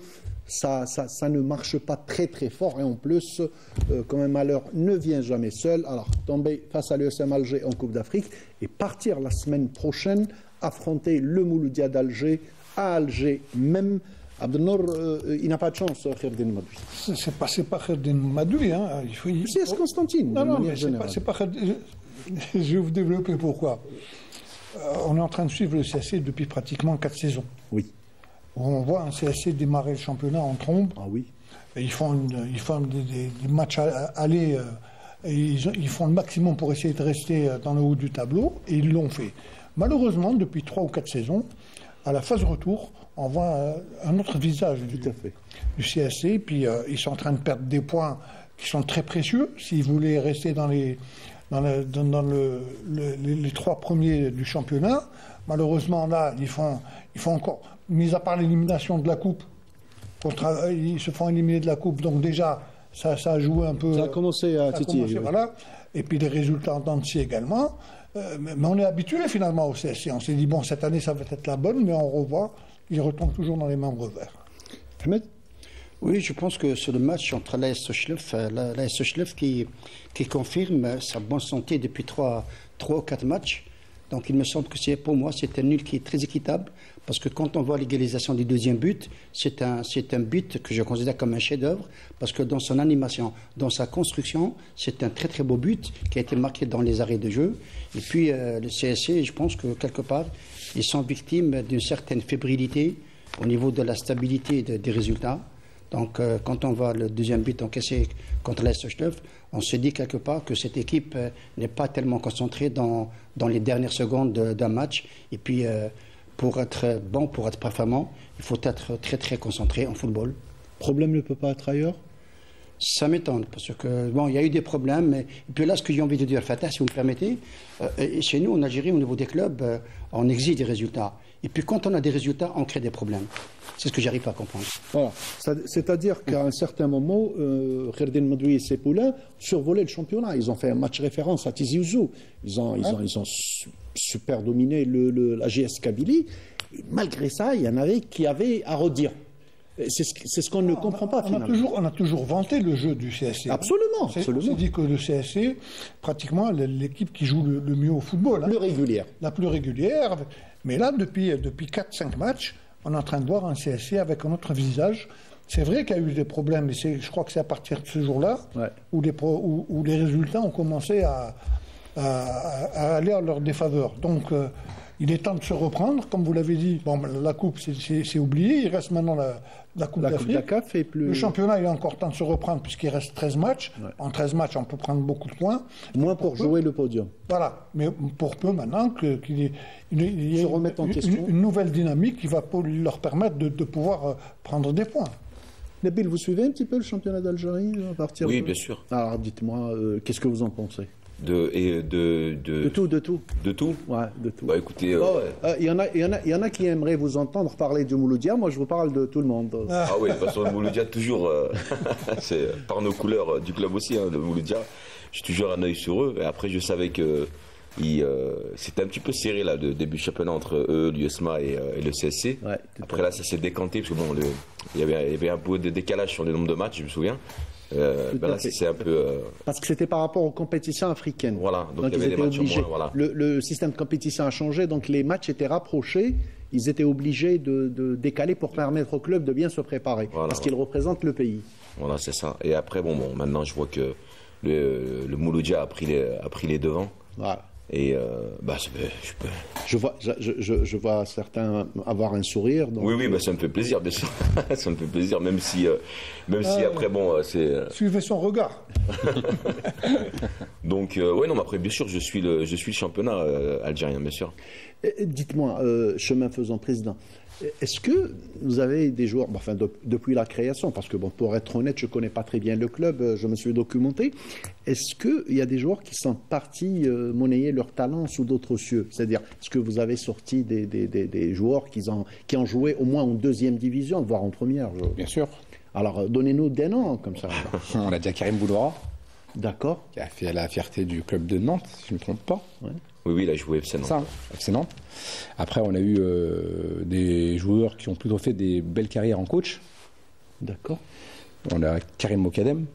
ça ne marche pas très très fort. Et en plus, quand même, malheur ne vient jamais seul. Alors, tomber face à l'USM Alger en Coupe d'Afrique et partir la semaine prochaine affronter le Mouloudia d'Alger à Alger même. Abdelnour, il n'a pas de chance, Kherdin Madoui. C'est pas Kherdin Madoui. Hein. C'est Constantine. Non, mais c'est pas Kherdin. Je vais vous développer pourquoi. On est en train de suivre le CSC depuis pratiquement 4 saisons. Oui. On voit un CSC démarrer le championnat en trombe. Ah oui. Et ils font des matchs aller. Ils font le maximum pour essayer de rester dans le haut du tableau. Et ils l'ont fait. Malheureusement, depuis 3 ou 4 saisons, à la phase retour, on voit un autre visage du CSC. Puis ils sont en train de perdre des points qui sont très précieux. S'ils voulaient rester dans les 3 premiers du championnat, malheureusement là, ils font encore, mis à part l'élimination de la Coupe, ils se font éliminer de la Coupe, donc déjà, ça a joué un peu. Ça a commencé à titiller. Voilà. Et puis les résultats en dents de scie également. Mais on est habitué finalement au CSC. On s'est dit, bon, cette année, ça va être la bonne, mais on revoit, ils retombent toujours dans les mêmes revers. Ahmed ? Oui, je pense que sur le match entre l'AS Sochlev qui confirme sa bonne santé depuis 3 ou 4 matchs. Donc il me semble que pour moi, c'est un nul qui est très équitable. Parce que quand on voit l'égalisation du deuxième but, c'est un but que je considère comme un chef-d'œuvre. Parce que dans son animation, dans sa construction, c'est un très très beau but qui a été marqué dans les arrêts de jeu. Et puis le CSC, je pense que quelque part, ils sont victimes d'une certaine fébrilité au niveau de la stabilité des résultats. Donc, quand on voit le deuxième but encaissé contre l'AS Sochlev, on se dit quelque part que cette équipe n'est pas tellement concentrée dans les dernières secondes d'un match. Et puis, pour être bon, pour être performant, il faut être très très concentré en football. Le problème ne peut pas être ailleurs ? Ça m'étonne, parce que, bon, il y a eu des problèmes. Et puis là, ce que j'ai envie de dire, Fatah, si vous me permettez, chez nous, en Algérie, au niveau des clubs, on exige des résultats. Et puis quand on a des résultats, on crée des problèmes. C'est ce que j'arrive pas à comprendre. Voilà. C'est-à-dire qu'à un certain moment, Kherdin Madoui et ses poulains survolaient le championnat. Ils ont fait un match référence à Tizi Ouzou. Ils ont super dominé la GS Kabylie. Malgré ça, il y en avait qui avaient à redire. C'est ce qu'on ne comprend pas finalement. On a toujours vanté le jeu du CSC. Absolument. On s'est dit que le CSC, pratiquement l'équipe qui joue le mieux au football. La plus régulière. La plus régulière. Mais là, depuis 4-5 matchs, on est en train de voir un CSC avec un autre visage. C'est vrai qu'il y a eu des problèmes, mais je crois que c'est à partir de ce jour-là où les résultats ont commencé à aller à leur défaveur. Donc, il est temps de se reprendre. Comme vous l'avez dit, bon, la Coupe, c'est oublié. Il reste maintenant la Coupe d'Afrique. Le championnat, il est encore temps de se reprendre puisqu'il reste 13 matchs. Ouais. En 13 matchs, on peut prendre beaucoup de points. Moins pour jouer le podium. Voilà. Mais pour peu maintenant qu'il y ait une nouvelle dynamique qui va leur permettre de pouvoir prendre des points. Nabil, vous suivez un petit peu le championnat d'Algérie à partir Oui, bien sûr. Alors, dites-moi, qu'est-ce que vous en pensez ? De tout. De tout. Ouais, de tout. Bah écoutez, il y en a qui aimeraient vous entendre parler du Mouloudia. Moi, je vous parle de tout le monde. Ah oui, de toute façon, le Mouloudia toujours, c'est par nos couleurs du club aussi, le Mouloudia. J'ai toujours un œil sur eux. Et après, je savais que c'était un petit peu serré là, de début championnat entre eux, l'USMA et le CSC. Ouais, après là, ça s'est décanté parce que bon, il y avait un peu de décalage sur le nombre de matchs, je me souviens. Là, c'est un peu. Parce que c'était par rapport aux compétitions africaines. Voilà, donc il y avait des matchs obligés. moins, voilà. Le système de compétition a changé, donc les matchs étaient rapprochés. Ils étaient obligés de décaler pour permettre au club de bien se préparer, parce qu'ils représentent le pays. Voilà, c'est ça. Et après, bon, maintenant, je vois que le Mouloudia a pris les devants. Voilà. Et je vois certains avoir un sourire. Donc... Oui, ça me fait plaisir, bien sûr. Ça me fait plaisir, même si après, bon, c'est. Suivez son regard. Donc, non, mais après, bien sûr, je suis le championnat algérien, bien sûr. Dites-moi, chemin faisant, président, est-ce que vous avez des joueurs, depuis la création, parce que pour être honnête, je ne connais pas très bien le club, je me suis documenté, est-ce qu'il y a des joueurs qui sont partis monnayer leur talent sous d'autres cieux? C'est-à-dire, est-ce que vous avez sorti des joueurs qui ont joué au moins en deuxième division, voire en première? Bien sûr. Alors, donnez-nous des noms comme ça. On a déjà Karim Bouloura. D'accord. Qui a fait la fierté du club de Nantes, si je ne me trompe pas. Ouais. Oui, il a joué FC Nantes. FC Nantes. Après, on a eu des joueurs qui ont plutôt fait des belles carrières en coach. D'accord. On a Karim Mokadem.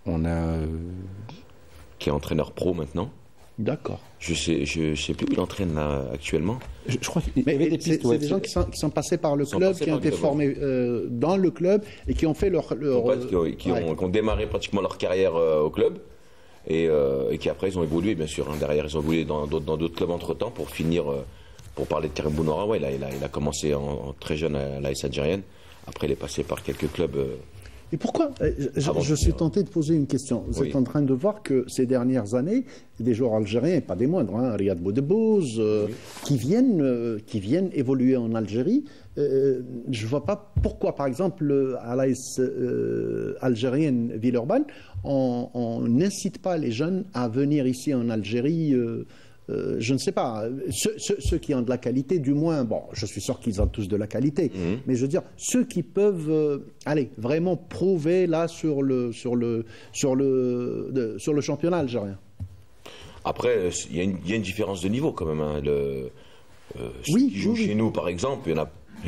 On a... qui est entraîneur pro maintenant. D'accord. Je sais plus où il entraîne là, actuellement. Je crois qu'il y Mais avait des pistes. c'est des gens qui sont passés par le club, qui ont été formés dans le club et qui ont fait leur Qui ont démarré pratiquement leur carrière au club et qui après ils ont évolué bien sûr. Hein. Derrière ils ont évolué dans d'autres clubs entre temps pour finir. Pour parler de Karim Bounora, ouais, il a commencé en très jeune à l'AS algérienne. Après il est passé par quelques clubs. Et pourquoi je suis tenté de poser une question. Vous êtes en train de voir que ces dernières années, des joueurs algériens, pas des moindres, hein, Riyad Boudebouz, qui viennent évoluer en Algérie. Je ne vois pas pourquoi, par exemple, à l'AS algérienne Villeurbanne, on n'incite pas les jeunes à venir ici en Algérie. Je ne sais pas, ceux qui ont de la qualité, du moins, bon, je suis sûr qu'ils ont tous de la qualité, mais je veux dire, ceux qui peuvent, vraiment prouver là sur le championnat algérien. Après, il y a une différence de niveau quand même. Hein. Ceux qui jouent chez nous, par exemple, il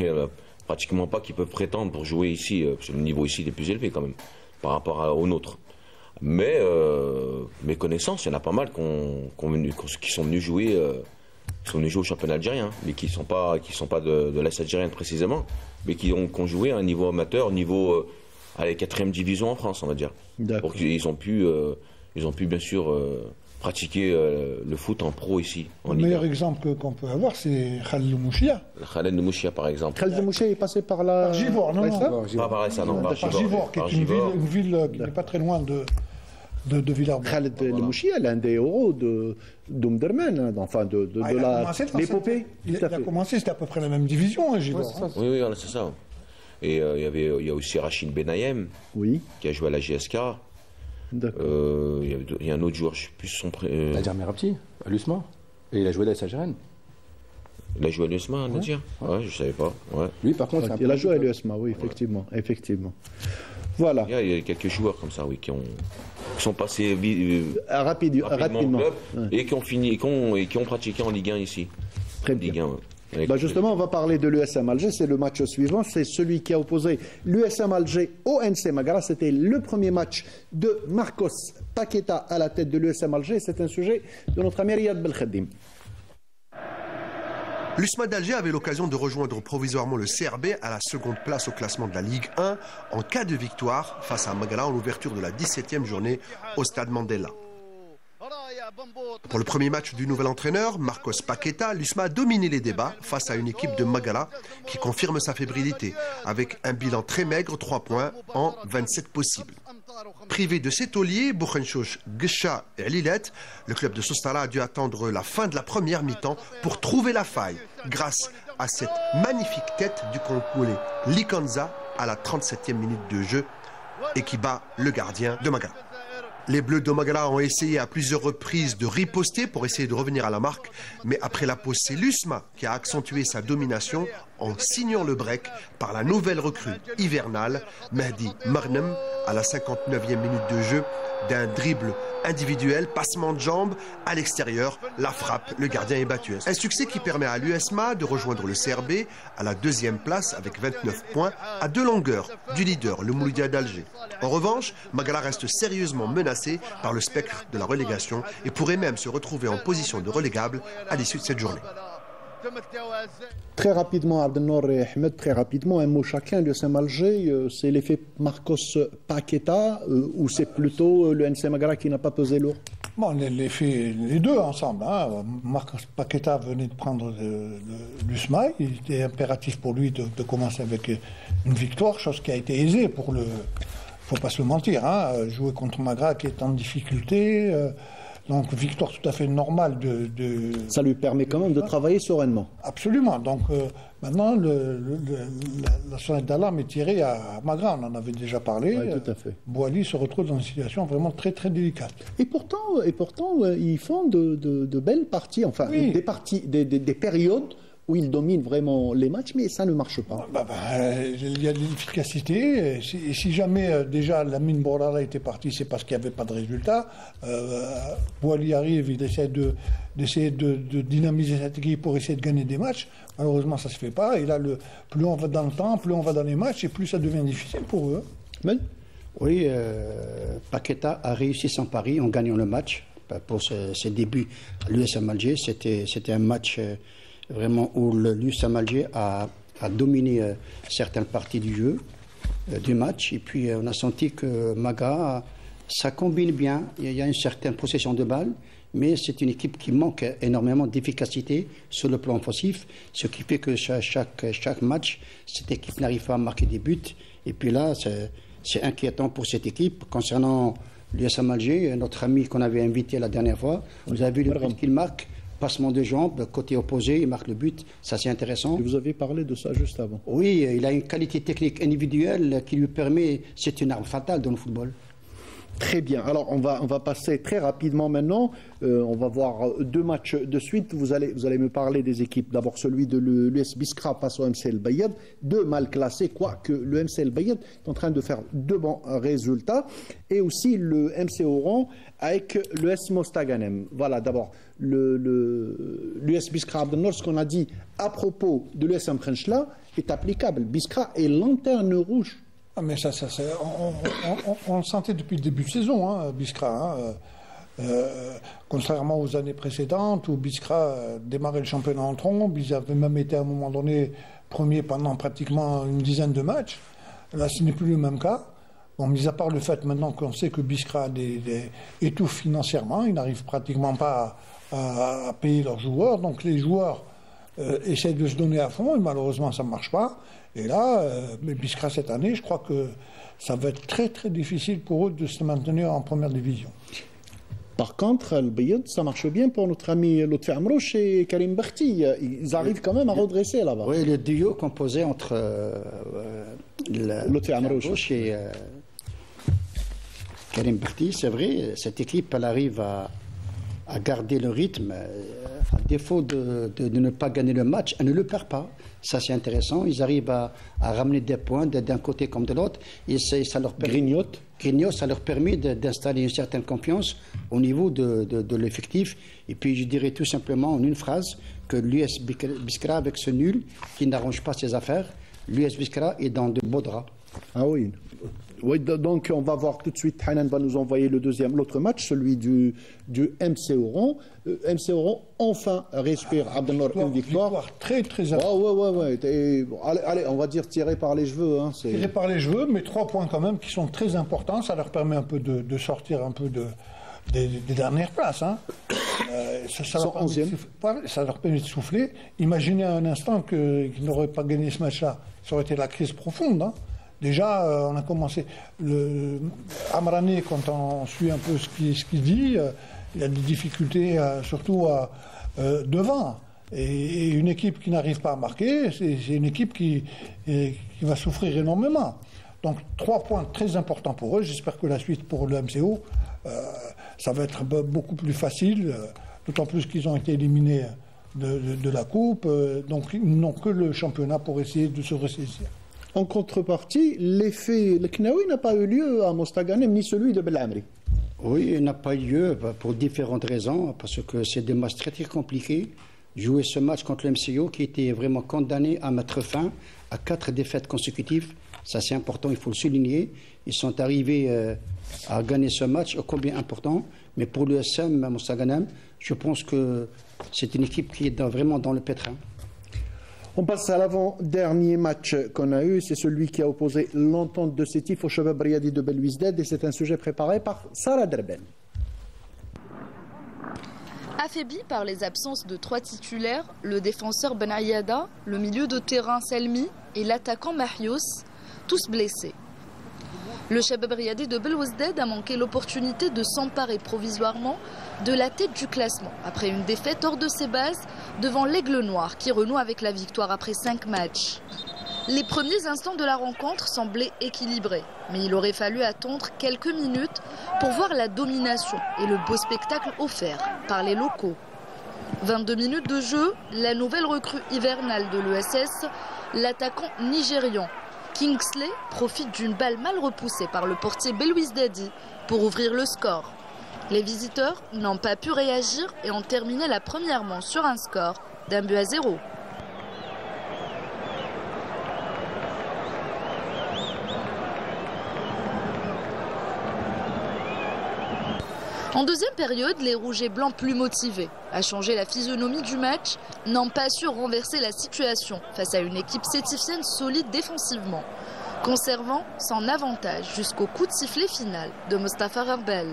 y en a pratiquement pas qui peuvent prétendre pour jouer ici, parce que le niveau ici est plus élevé quand même, par rapport au nôtre. Mais mes connaissances, il y en a pas mal qui sont venus jouer au championnat algérien, mais qui sont pas de l'AS algérienne précisément, mais qui ont joué à un niveau amateur, niveau 4e division en France, on va dire. D'accord. Donc ils ont pu bien sûr pratiquer le foot en pro ici. Le meilleur exemple qu'on peut avoir, c'est Khaled Mouchia. Khaled Mouchia, par exemple. Khaled Mouchia est passé par la... Par Givors, non. Pas pareil, ça, non. Par Givors, qui est une ville qui n'est pas très loin de Villeurbanne. Khaled Mouchia, l'un des héros d'Omdurman, enfin de l'épopée. Il a commencé, c'était à peu près la même division, hein, Givors. Oui, c'est ça. Et il y a aussi Rachid Benayem, qui a joué à la GSK. D'accord. Il y a un autre joueur, je ne sais plus son prénom. Nadir Merabti, à l'USMA. Et il a joué à l'AS algérienne. Il a joué à l'USMA, Nadir ? Ouais, je ne savais pas. Ouais. Lui, par contre, il a joué à l'USMA, oui, effectivement. Voilà. Il y a quelques joueurs comme ça, oui, qui sont passés rapidement au club et qui ont pratiqué en Ligue 1 ici. Très bien. Ligue 1, justement, on va parler de l'USM Alger. C'est le match suivant. C'est celui qui a opposé l'USM Alger au NC Magara. C'était le premier match de Marcos Paqueta à la tête de l'USM Alger. C'est un sujet de notre ami Riyad Belkhadim. L'USMA d'Alger avait l'occasion de rejoindre provisoirement le CRB à la seconde place au classement de la Ligue 1 en cas de victoire face à Magara en ouverture de la 17e journée au stade Mandela. Pour le premier match du nouvel entraîneur, Marcos Paqueta, l'USMA a dominé les débats face à une équipe de Magara qui confirme sa fébrilité, avec un bilan très maigre, 3 points en 27 possibles. Privé de ses tauliers, Bouchenchouch, Guesha et Alilet, le club de Sostara a dû attendre la fin de la première mi-temps pour trouver la faille, grâce à cette magnifique tête du Congolais Likanza à la 37e minute de jeu et qui bat le gardien de Magara. Les Bleus de Magara ont essayé à plusieurs reprises de riposter pour essayer de revenir à la marque, mais après la pause, c'est l'USMA qui a accentué sa domination en signant le break par la nouvelle recrue hivernale, Mehdi Marnem, à la 59e minute de jeu, d'un dribble individuel, passement de jambes, à l'extérieur, la frappe, le gardien est battu. Un succès qui permet à l'USMA de rejoindre le CRB à la 2e place avec 29 points, à 2 longueurs du leader, le Mouloudia d'Alger. En revanche, Magara reste sérieusement menacé par le spectre de la relégation et pourrait même se retrouver en position de relégable à l'issue de cette journée. Très rapidement, Abdelnour et Ahmed, très rapidement, un mot chacun. L'USM Alger, c'est l'effet Marcos Paqueta ou c'est plutôt le NC Magara qui n'a pas pesé lourd? Bon, les deux ensemble. Hein. Marcos Paqueta venait de prendre l'USMA. Il était impératif pour lui de commencer avec une victoire, chose qui a été aisée pour le... Il ne faut pas se le mentir. Hein. Jouer contre Magara qui est en difficulté... Donc, victoire tout à fait normale Ça lui permet quand même de travailler sereinement. Absolument. Donc, maintenant, la sonnette d'alarme est tirée à Magara. On en avait déjà parlé. Oui, tout à fait. Bouali se retrouve dans une situation vraiment très, très délicate. Et pourtant ils font de belles parties, enfin, oui. des périodes où il domine vraiment les matchs, mais ça ne marche pas. Il y a de l'efficacité. Et si jamais déjà Lamine Bourara était parti, c'est parce qu'il n'y avait pas de résultat. Boali arrive, il essaie de dynamiser cette équipe pour essayer de gagner des matchs. Malheureusement, ça ne se fait pas. Et là, plus on va dans le temps, plus on va dans les matchs, et plus ça devient difficile pour eux. Mais oui, Paqueta a réussi son pari en gagnant le match. Pour ses débuts à l'USM Alger, c'était un match vraiment où l'USM Alger a dominé certaines parties du jeu, du match. Et puis on a senti que Maga, ça combine bien. Il y a une certaine possession de balle, mais c'est une équipe qui manque énormément d'efficacité sur le plan offensif, ce qui fait que chaque match, cette équipe n'arrive pas à marquer des buts. Et puis là, c'est inquiétant pour cette équipe. Concernant l'USM Alger, notre ami qu'on avait invité la dernière fois, vous avez vu le but qu'il marque, passement de jambes, côté opposé, il marque le but, ça c'est intéressant. Et vous avez parlé de ça juste avant. Oui, il a une qualité technique individuelle qui lui permet, c'est une arme fatale dans le football. Très bien. Alors, on va passer très rapidement maintenant. On va voir deux matchs de suite. Vous allez me parler des équipes. D'abord, celui de l'US Biskra face au MC El Bayed. Deux mal classés, quoique le MC El Bayed est en train de faire deux bons résultats. Et aussi le MC Oran avec l'US Mostaganem. Voilà, d'abord, l'US Biskra Abdelnour, ce qu'on a dit à propos de l'US Mkhenchla est applicable. Biskra est lanterne rouge. Ah mais on le sentait depuis le début de saison, hein, Biskra. Contrairement aux années précédentes où Biskra démarrait le championnat en trombe, ils avaient même été à un moment donné premiers pendant pratiquement une dizaine de matchs. Là, ce n'est plus le même cas. Bon, mis à part le fait maintenant qu'on sait que Biskra étouffe financièrement, ils n'arrivent pratiquement pas à payer leurs joueurs. Donc les joueurs essaient de se donner à fond et malheureusement ça ne marche pas. Et là, Biskra cette année, je crois que ça va être très très difficile pour eux de se maintenir en première division. Par contre, Al Bayed, ça marche bien pour notre ami Lotfi Amrouche et Karim Bakhti. Ils arrivent quand même à redresser là-bas. Oui, le duo composé entre Lotfi Amrouche et Karim Bakhti, c'est vrai, cette équipe, elle arrive à garder le rythme. À défaut de ne pas gagner le match, elle ne le perd pas. Ça, c'est intéressant. Ils arrivent à ramener des points d'un côté comme de l'autre. Et ça leur grignote, ça leur permet d'installer une certaine confiance au niveau de l'effectif. Et puis, je dirais tout simplement en une phrase que l'US Biskra, avec ce nul qui n'arrange pas ses affaires, l'US Biskra est dans de beaux draps. Ah oui. Oui, donc on va voir tout de suite. Hanan va nous envoyer l'autre match, celui du MC Oran. MC Oran enfin respire Abdelnour une victoire. Très très importante. Allez, on va dire tiré par les cheveux. Hein, tiré par les cheveux, mais 3 points quand même qui sont très importants. Ça leur permet un peu de sortir un peu des dernières places. Hein. Ça leur permet de souffler. Imaginez un instant qu'ils n'auraient pas gagné ce match-là. Ça aurait été la crise profonde. Hein. Déjà, on a commencé. Amrani, quand on suit un peu ce qu'il dit, il y a des difficultés, surtout devant. Et une équipe qui n'arrive pas à marquer, c'est une équipe qui va souffrir énormément. Donc, 3 points très importants pour eux. J'espère que la suite pour le MCO, ça va être beaucoup plus facile, d'autant plus qu'ils ont été éliminés de la Coupe. Donc, ils n'ont que le championnat pour essayer de se ressaisir. En contrepartie, l'effet le Knaoui n'a pas eu lieu à Mostaganem ni celui de Belamri. Oui, il n'a pas eu lieu pour différentes raisons, parce que c'est des matchs très très compliqués. Jouer ce match contre le MCO qui était vraiment condamné à mettre fin à 4 défaites consécutives, ça c'est important, il faut le souligner. Ils sont arrivés à gagner ce match, combien important, mais pour le SM Mostaganem, je pense que c'est une équipe qui est vraiment dans le pétrin. On passe à l'avant-dernier match qu'on a eu, c'est celui qui a opposé l'entente de Sétif au Shabab Riyadi de Belouizdad et c'est un sujet préparé par Sarah Derben. Affaibli par les absences de 3 titulaires, le défenseur Ben Ayada, le milieu de terrain Selmi et l'attaquant Mahious, tous blessés. Le Shabab Riyadi de Belouizdad a manqué l'opportunité de s'emparer provisoirement de la tête du classement après une défaite hors de ses bases devant l'Aigle Noir qui renoue avec la victoire après 5 matchs. Les premiers instants de la rencontre semblaient équilibrés, mais il aurait fallu attendre quelques minutes pour voir la domination et le beau spectacle offert par les locaux. 22 minutes de jeu, la nouvelle recrue hivernale de l'ESS, l'attaquant nigérian Kingsley profite d'une balle mal repoussée par le portier Belouizdadi pour ouvrir le score. Les visiteurs n'ont pas pu réagir et ont terminé la première manche sur un score d'1-0. En deuxième période, les rouges et blancs plus motivés à changer la physionomie du match n'ont pas su renverser la situation face à une équipe sétifienne solide défensivement, conservant son avantage jusqu'au coup de sifflet final de Mostafa Rabbel.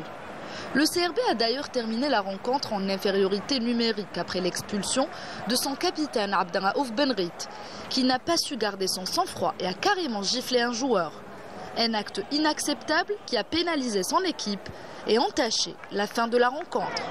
Le CRB a d'ailleurs terminé la rencontre en infériorité numérique après l'expulsion de son capitaine Abdelraouf Benrit, qui n'a pas su garder son sang-froid et a carrément giflé un joueur. Un acte inacceptable qui a pénalisé son équipe et entaché la fin de la rencontre.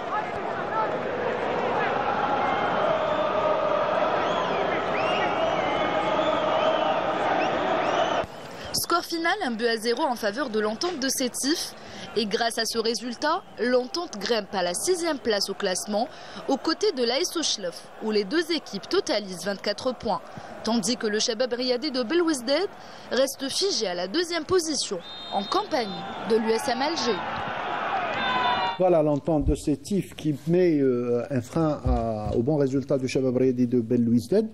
Score final 1-0 en faveur de l'Entente de Sétif. Et grâce à ce résultat, l'Entente grimpe à la 6e place au classement, aux côtés de l'AS Ochlef, où les deux équipes totalisent 24 points, tandis que le Chabab Riadi de Belouizdad reste figé à la 2e position, en compagnie de l'USM Alger. Voilà l'entente de Sétif qui met un frein au bon résultat du Chabab Riadi de Belouizdad.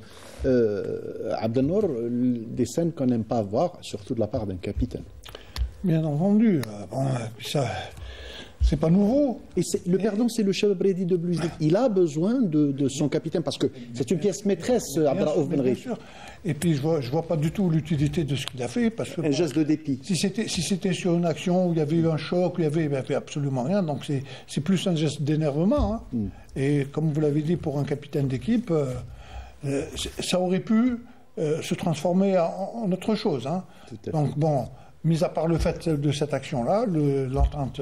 Abdelnour, des scènes qu'on n'aime pas voir, surtout de la part d'un capitaine. Bien entendu. Bon, ça, c'est pas nouveau. Et le perdant, c'est le Chabab Riadi de Belouizdad. Il a besoin de son capitaine parce que c'est une pièce maîtresse, Abdelraouf Benrit. Et puis je vois pas du tout l'utilité de ce qu'il a fait parce que un geste de dépit. Si c'était sur une action où il y avait eu un choc, où il y avait absolument rien, donc c'est plus un geste d'énervement. Hein. Et comme vous l'avez dit, pour un capitaine d'équipe, ça aurait pu se transformer en autre chose. Hein. Donc bon, mis à part le fait de cette action-là, l'entente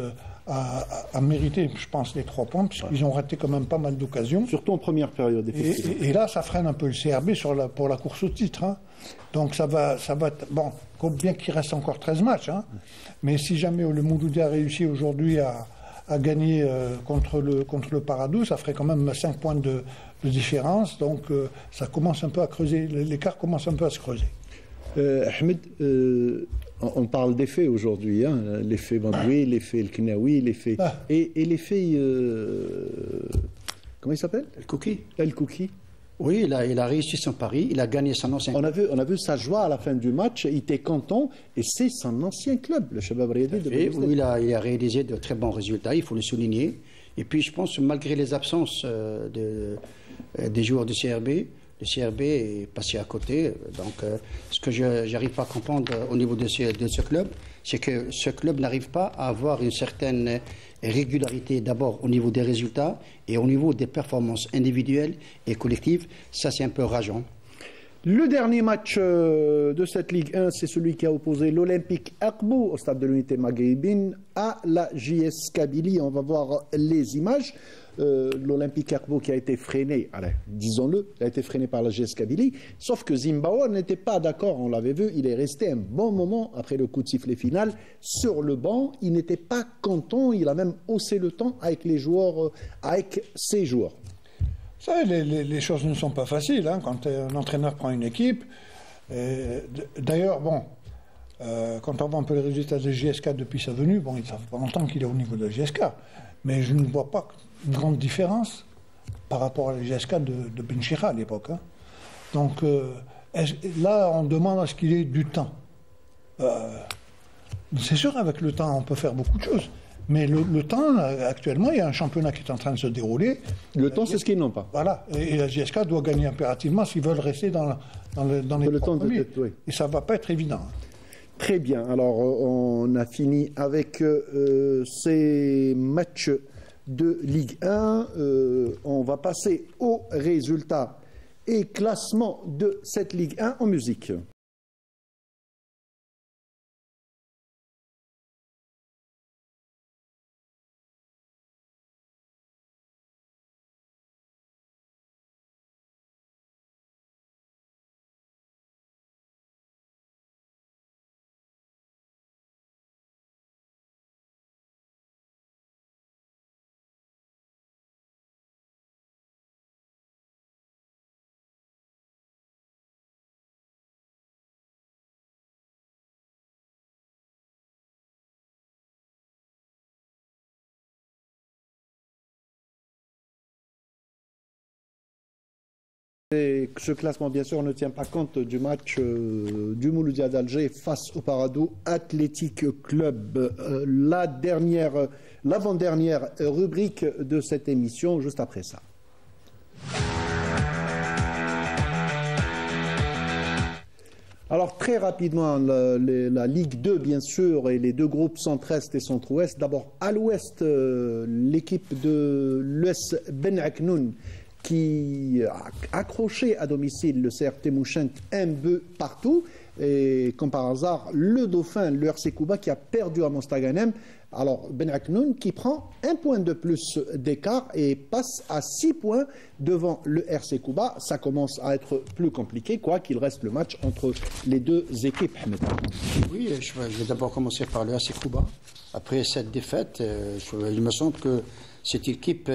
a mérité, je pense, les 3 points, puisqu'ils ont raté quand même pas mal d'occasions. Surtout en première période, effectivement. Et là, ça freine un peu le CRB pour la course au titre. Hein. Donc ça va bon, bien qu'il reste encore 13 matchs, hein, mais si jamais le Mouloudi a réussi aujourd'hui à gagner contre le Paradou, ça ferait quand même 5 points de différence. Donc ça commence un peu à creuser, l'écart commence un peu à se creuser. Ahmed, on parle d'effets aujourd'hui, hein, l'effet Bandoui, l'effet El Knaoui, l'effet... Et l'effet... comment il s'appelle? El Kouki. Oui, il a réussi son pari, il a gagné son ancien club. On a vu sa joie à la fin du match, il était content, et c'est son ancien club, le Chabab Riadi de Belouizdad. Oui, il a réalisé de très bons résultats, il faut le souligner. Et puis je pense, malgré les absences des joueurs du CRB, le CRB est passé à côté. Donc, ce que je n'arrive pas à comprendre au niveau de ce club, c'est que ce club n'arrive pas à avoir une certaine régularité, d'abord au niveau des résultats et au niveau des performances individuelles et collectives. Ça, c'est un peu rageant. Le dernier match de cette Ligue 1, c'est celui qui a opposé l'Olympique Akbou au stade de l'Unité Maghrébine à la JS Kabylie. On va voir les images. L'Olympique Akbou qui a été freiné, allez, disons-le, il a été freiné par la JS Kabylie, sauf que Zimbawa n'était pas d'accord, on l'avait vu, il est resté un bon moment après le coup de sifflet final sur le banc, il n'était pas content, il a même haussé le temps avec les joueurs, avec ses joueurs. Vous savez, les choses ne sont pas faciles hein, quand un entraîneur prend une équipe. D'ailleurs, bon, quand on voit un peu les résultats de JSK depuis sa venue, bon, ça fait pas longtemps qu'il est au niveau de JSK, mais je ne vois pas une grande différence par rapport à la JSK de Benchira à l'époque. Hein. Donc là, on demande à ce qu'il ait du temps. C'est sûr, avec le temps, on peut faire beaucoup de choses. Mais le temps, actuellement, il y a un championnat qui est en train de se dérouler. Le temps, c'est ce qu'ils n'ont pas. Voilà. Et la JSK doit gagner impérativement s'ils veulent rester dans les temps premiers. Oui. Et ça ne va pas être évident. Très bien. Alors, on a fini avec ces matchs de Ligue 1. On va passer aux résultats et classement de cette Ligue 1 en musique. Et ce classement, bien sûr, ne tient pas compte du match du Mouloudia d'Alger face au Parado Athletic Club. L'avant-dernière rubrique de cette émission, juste après ça. Alors très rapidement, la Ligue 2 bien sûr et les deux groupes centre-est et centre-ouest. D'abord à l'ouest, l'équipe de l'US Ben Aknoun qui a accroché à domicile le CRT Mouchent un but partout. Et comme par hasard, le Dauphin, le RC Kouba qui a perdu à Mostaganem. Alors Ben Aknoun qui prend un point de plus d'écart et passe à 6 points devant le RC Kouba. Ça commence à être plus compliqué, quoi qu'il reste le match entre les deux équipes. Oui, je vais d'abord commencer par le RC Kouba. Après cette défaite, il me semble que c'est une équipe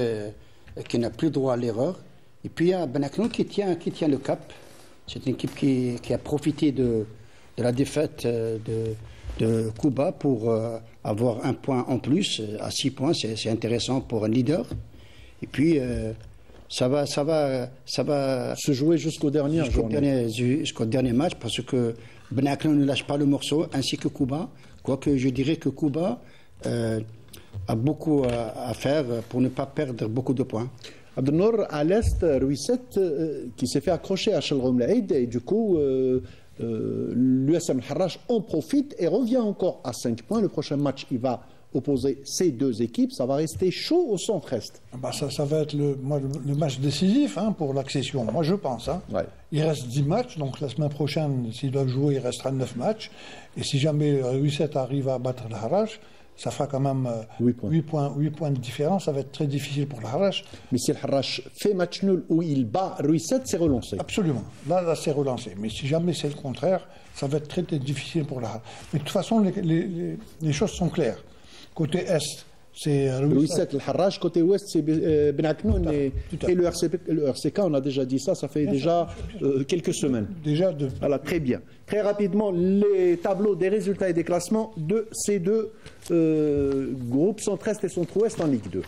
qui n'a plus droit à l'erreur. Et puis il y a Ben Aknoun qui tient le cap. C'est une équipe qui a profité de la défaite de Kouba pour avoir un point en plus, à 6 points, c'est intéressant pour un leader. Et puis, ça va se jouer jusqu'au dernier match, parce que Ben Aknoun ne lâche pas le morceau, ainsi que Kouba. Quoique je dirais que Kouba a beaucoup à faire pour ne pas perdre beaucoup de points. Abdelnour, à l'Est, Ruisset, qui s'est fait accrocher à Chalroum Laïd, et du coup, l'USM Harrach en profite et revient encore à 5 points. Le prochain match, il va opposer ces deux équipes. Ça va rester chaud au centre-est. Ça va être le match décisif pour l'accession, moi je pense. Ouais. Il reste 10 matchs, donc la semaine prochaine, s'ils doivent jouer, il restera 9 matchs. Et si jamais Ruisset arrive à battre le Harrach, ça fera quand même 8 points de différence. Ça va être très difficile pour le Harrach. Mais si le Harrach fait match nul où il bat Ruisset, c'est relancé. Absolument. Là c'est relancé. Mais si jamais c'est le contraire, ça va être très, très difficile pour le Harrach. Mais de toute façon, les choses sont claires. Côté Est, c'est Ruisset, le Harrach. Côté Ouest, c'est Ben Aknoun et le RCK. On a déjà dit ça fait déjà quelques semaines. Voilà, très bien. Très rapidement, les tableaux des résultats et des classements de ces deux groupes centre-est et centre-ouest en Ligue 2.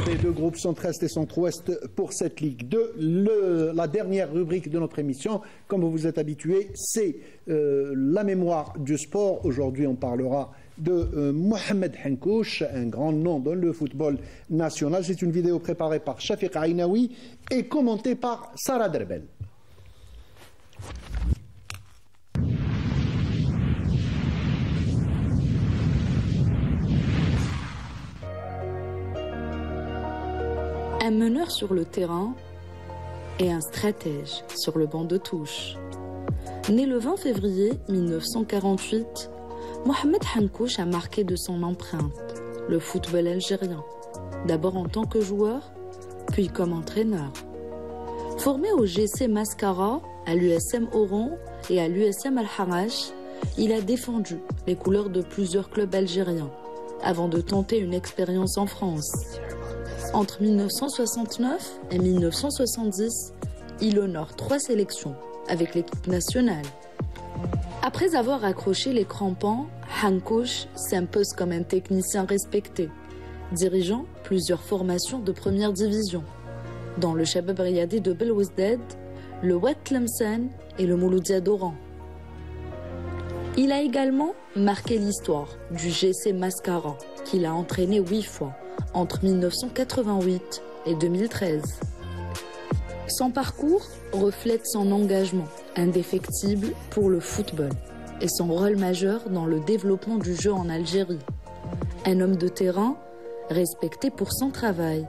Des deux groupes centre-est et centre-ouest pour cette Ligue 2. La dernière rubrique de notre émission, comme vous vous êtes habitués, c'est la mémoire du sport. Aujourd'hui, on parlera de Mohamed Hankouch, un grand nom dans le football national. C'est une vidéo préparée par Shafiq Ainaoui et commentée par Sarah Derbel. Un meneur sur le terrain et un stratège sur le banc de touche. Né le 20 février 1948, Mohamed Hankouch a marqué de son empreinte le football algérien, d'abord en tant que joueur, puis comme entraîneur. Formé au GC Mascara, à l'USM Oran et à l'USM Al-Harrach, il a défendu les couleurs de plusieurs clubs algériens avant de tenter une expérience en France. Entre 1969 et 1970, il honore 3 sélections avec l'équipe nationale. Après avoir accroché les crampons, Hankouch s'impose comme un technicien respecté, dirigeant plusieurs formations de première division, dans le Shabab Riyadi de Belouzdad, le Wad Tlemcen et le Mouloudia d'Oran. Il a également marqué l'histoire du GC Mascara, qu'il a entraîné 8 fois, entre 1988 et 2013. Son parcours reflète son engagement indéfectible pour le football et son rôle majeur dans le développement du jeu en Algérie. Un homme de terrain respecté pour son travail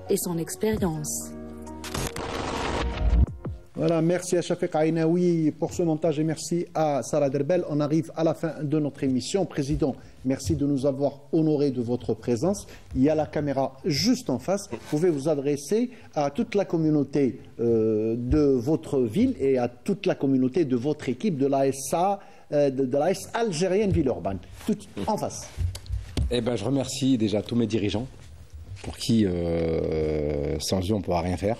et son expérience. Voilà, merci à Shafik Ainaoui pour ce montage et merci à Sarah Derbel. On arrive à la fin de notre émission. Président, merci de nous avoir honorés de votre présence. Il y a la caméra juste en face. Vous pouvez vous adresser à toute la communauté de votre ville et à toute la communauté de votre équipe de l'ASA, de l'AS algérienne Villeurbanne. Tout en face. Eh ben, je remercie déjà tous mes dirigeants pour qui, sans eux, on ne pourra rien faire.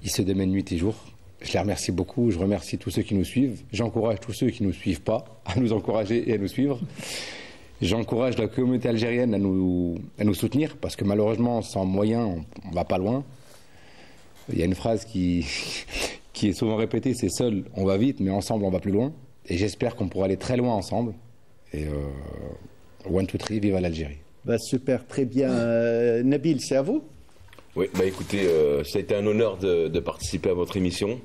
Ils se démènent nuit et jour. Je les remercie beaucoup. Je remercie tous ceux qui nous suivent. J'encourage tous ceux qui ne nous suivent pas à nous encourager et à nous suivre. J'encourage la communauté algérienne à nous soutenir parce que malheureusement, sans moyens, on ne va pas loin. Il y a une phrase qui est souvent répétée, c'est seul, on va vite, mais ensemble, on va plus loin. Et j'espère qu'on pourra aller très loin ensemble. Et 1, 2, 3, vive l'Algérie. Bah, super, très bien. Nabil, c'est à vous? Oui, bah écoutez, ça a été un honneur de participer à votre émission,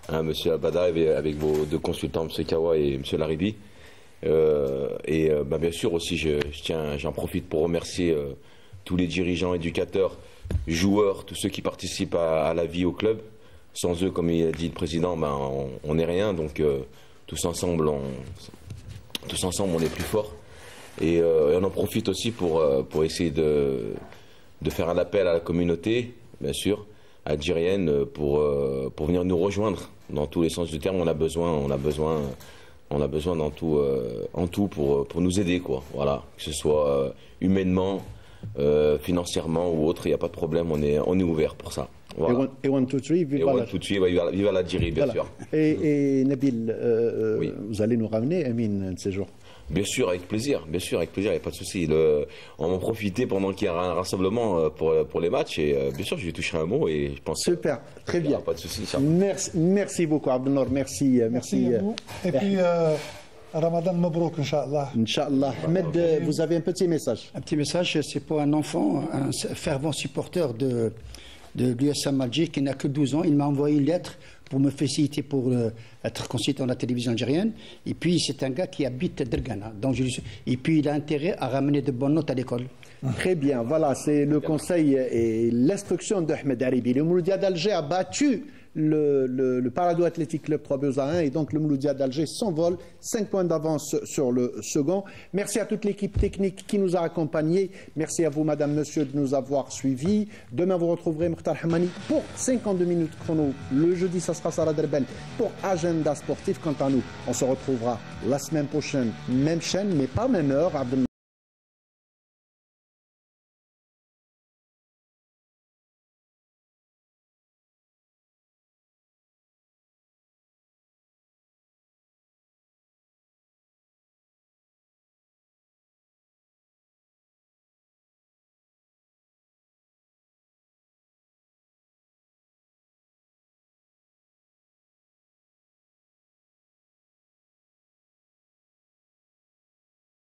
hein, Monsieur Abada, avec vos deux consultants, Monsieur Kawa et Monsieur Laribi. Bah, bien sûr aussi, j'en profite pour remercier tous les dirigeants, éducateurs, joueurs, tous ceux qui participent à la vie au club. Sans eux, comme il a dit le président, ben, on n'est rien. Donc tous ensemble, on est plus forts. Et on en profite aussi pour essayer de faire un appel à la communauté, bien sûr, algérienne, pour venir nous rejoindre dans tous les sens du terme. On a besoin dans tout, en tout pour nous aider, quoi. Voilà, que ce soit humainement, financièrement ou autre, il n'y a pas de problème, on est ouvert pour ça. Voilà. Et 1, 2, 3, vive l'Algérie, bien sûr. Et Nabil, oui. Vous allez nous ramener, Amine, un de ces jours? Bien sûr, avec plaisir, il n'y a pas de souci. On va en profiter pendant qu'il y aura un rassemblement pour les matchs et bien sûr, je vais toucher un mot et je pense. Super, très bien. Pas de souci. Merci beaucoup, Abdelnour. Merci. À vous. Et puis, Ramadan Mabrouk, Inch'Allah. Inch'Allah. Ahmed, vous avez un petit message. Un petit message, c'est pour un enfant, un fervent supporter de l'USM Alger qui n'a que 12 ans. Il m'a envoyé une lettre pour me féliciter pour être consulté dans la télévision algérienne. Et puis, c'est un gars qui habite Dergana. Et puis, il a intérêt à ramener de bonnes notes à l'école. Très bien. Voilà, c'est le conseil et l'instruction d'Ahmed Haribi. Le Mouloudia d'Alger a battu le Parado Athletic Club 3-1 et donc le Mouloudia d'Alger s'envole, 5 points d'avance sur le second. Merci à toute l'équipe technique qui nous a accompagnés. Merci à vous, madame, monsieur, de nous avoir suivis. Demain, vous retrouverez Mokhtar Hamani pour 52 minutes chrono. Le jeudi, ça sera Sarah Derbel pour Agenda Sportif. Quant à nous, on se retrouvera la semaine prochaine, même chaîne, mais pas même heure.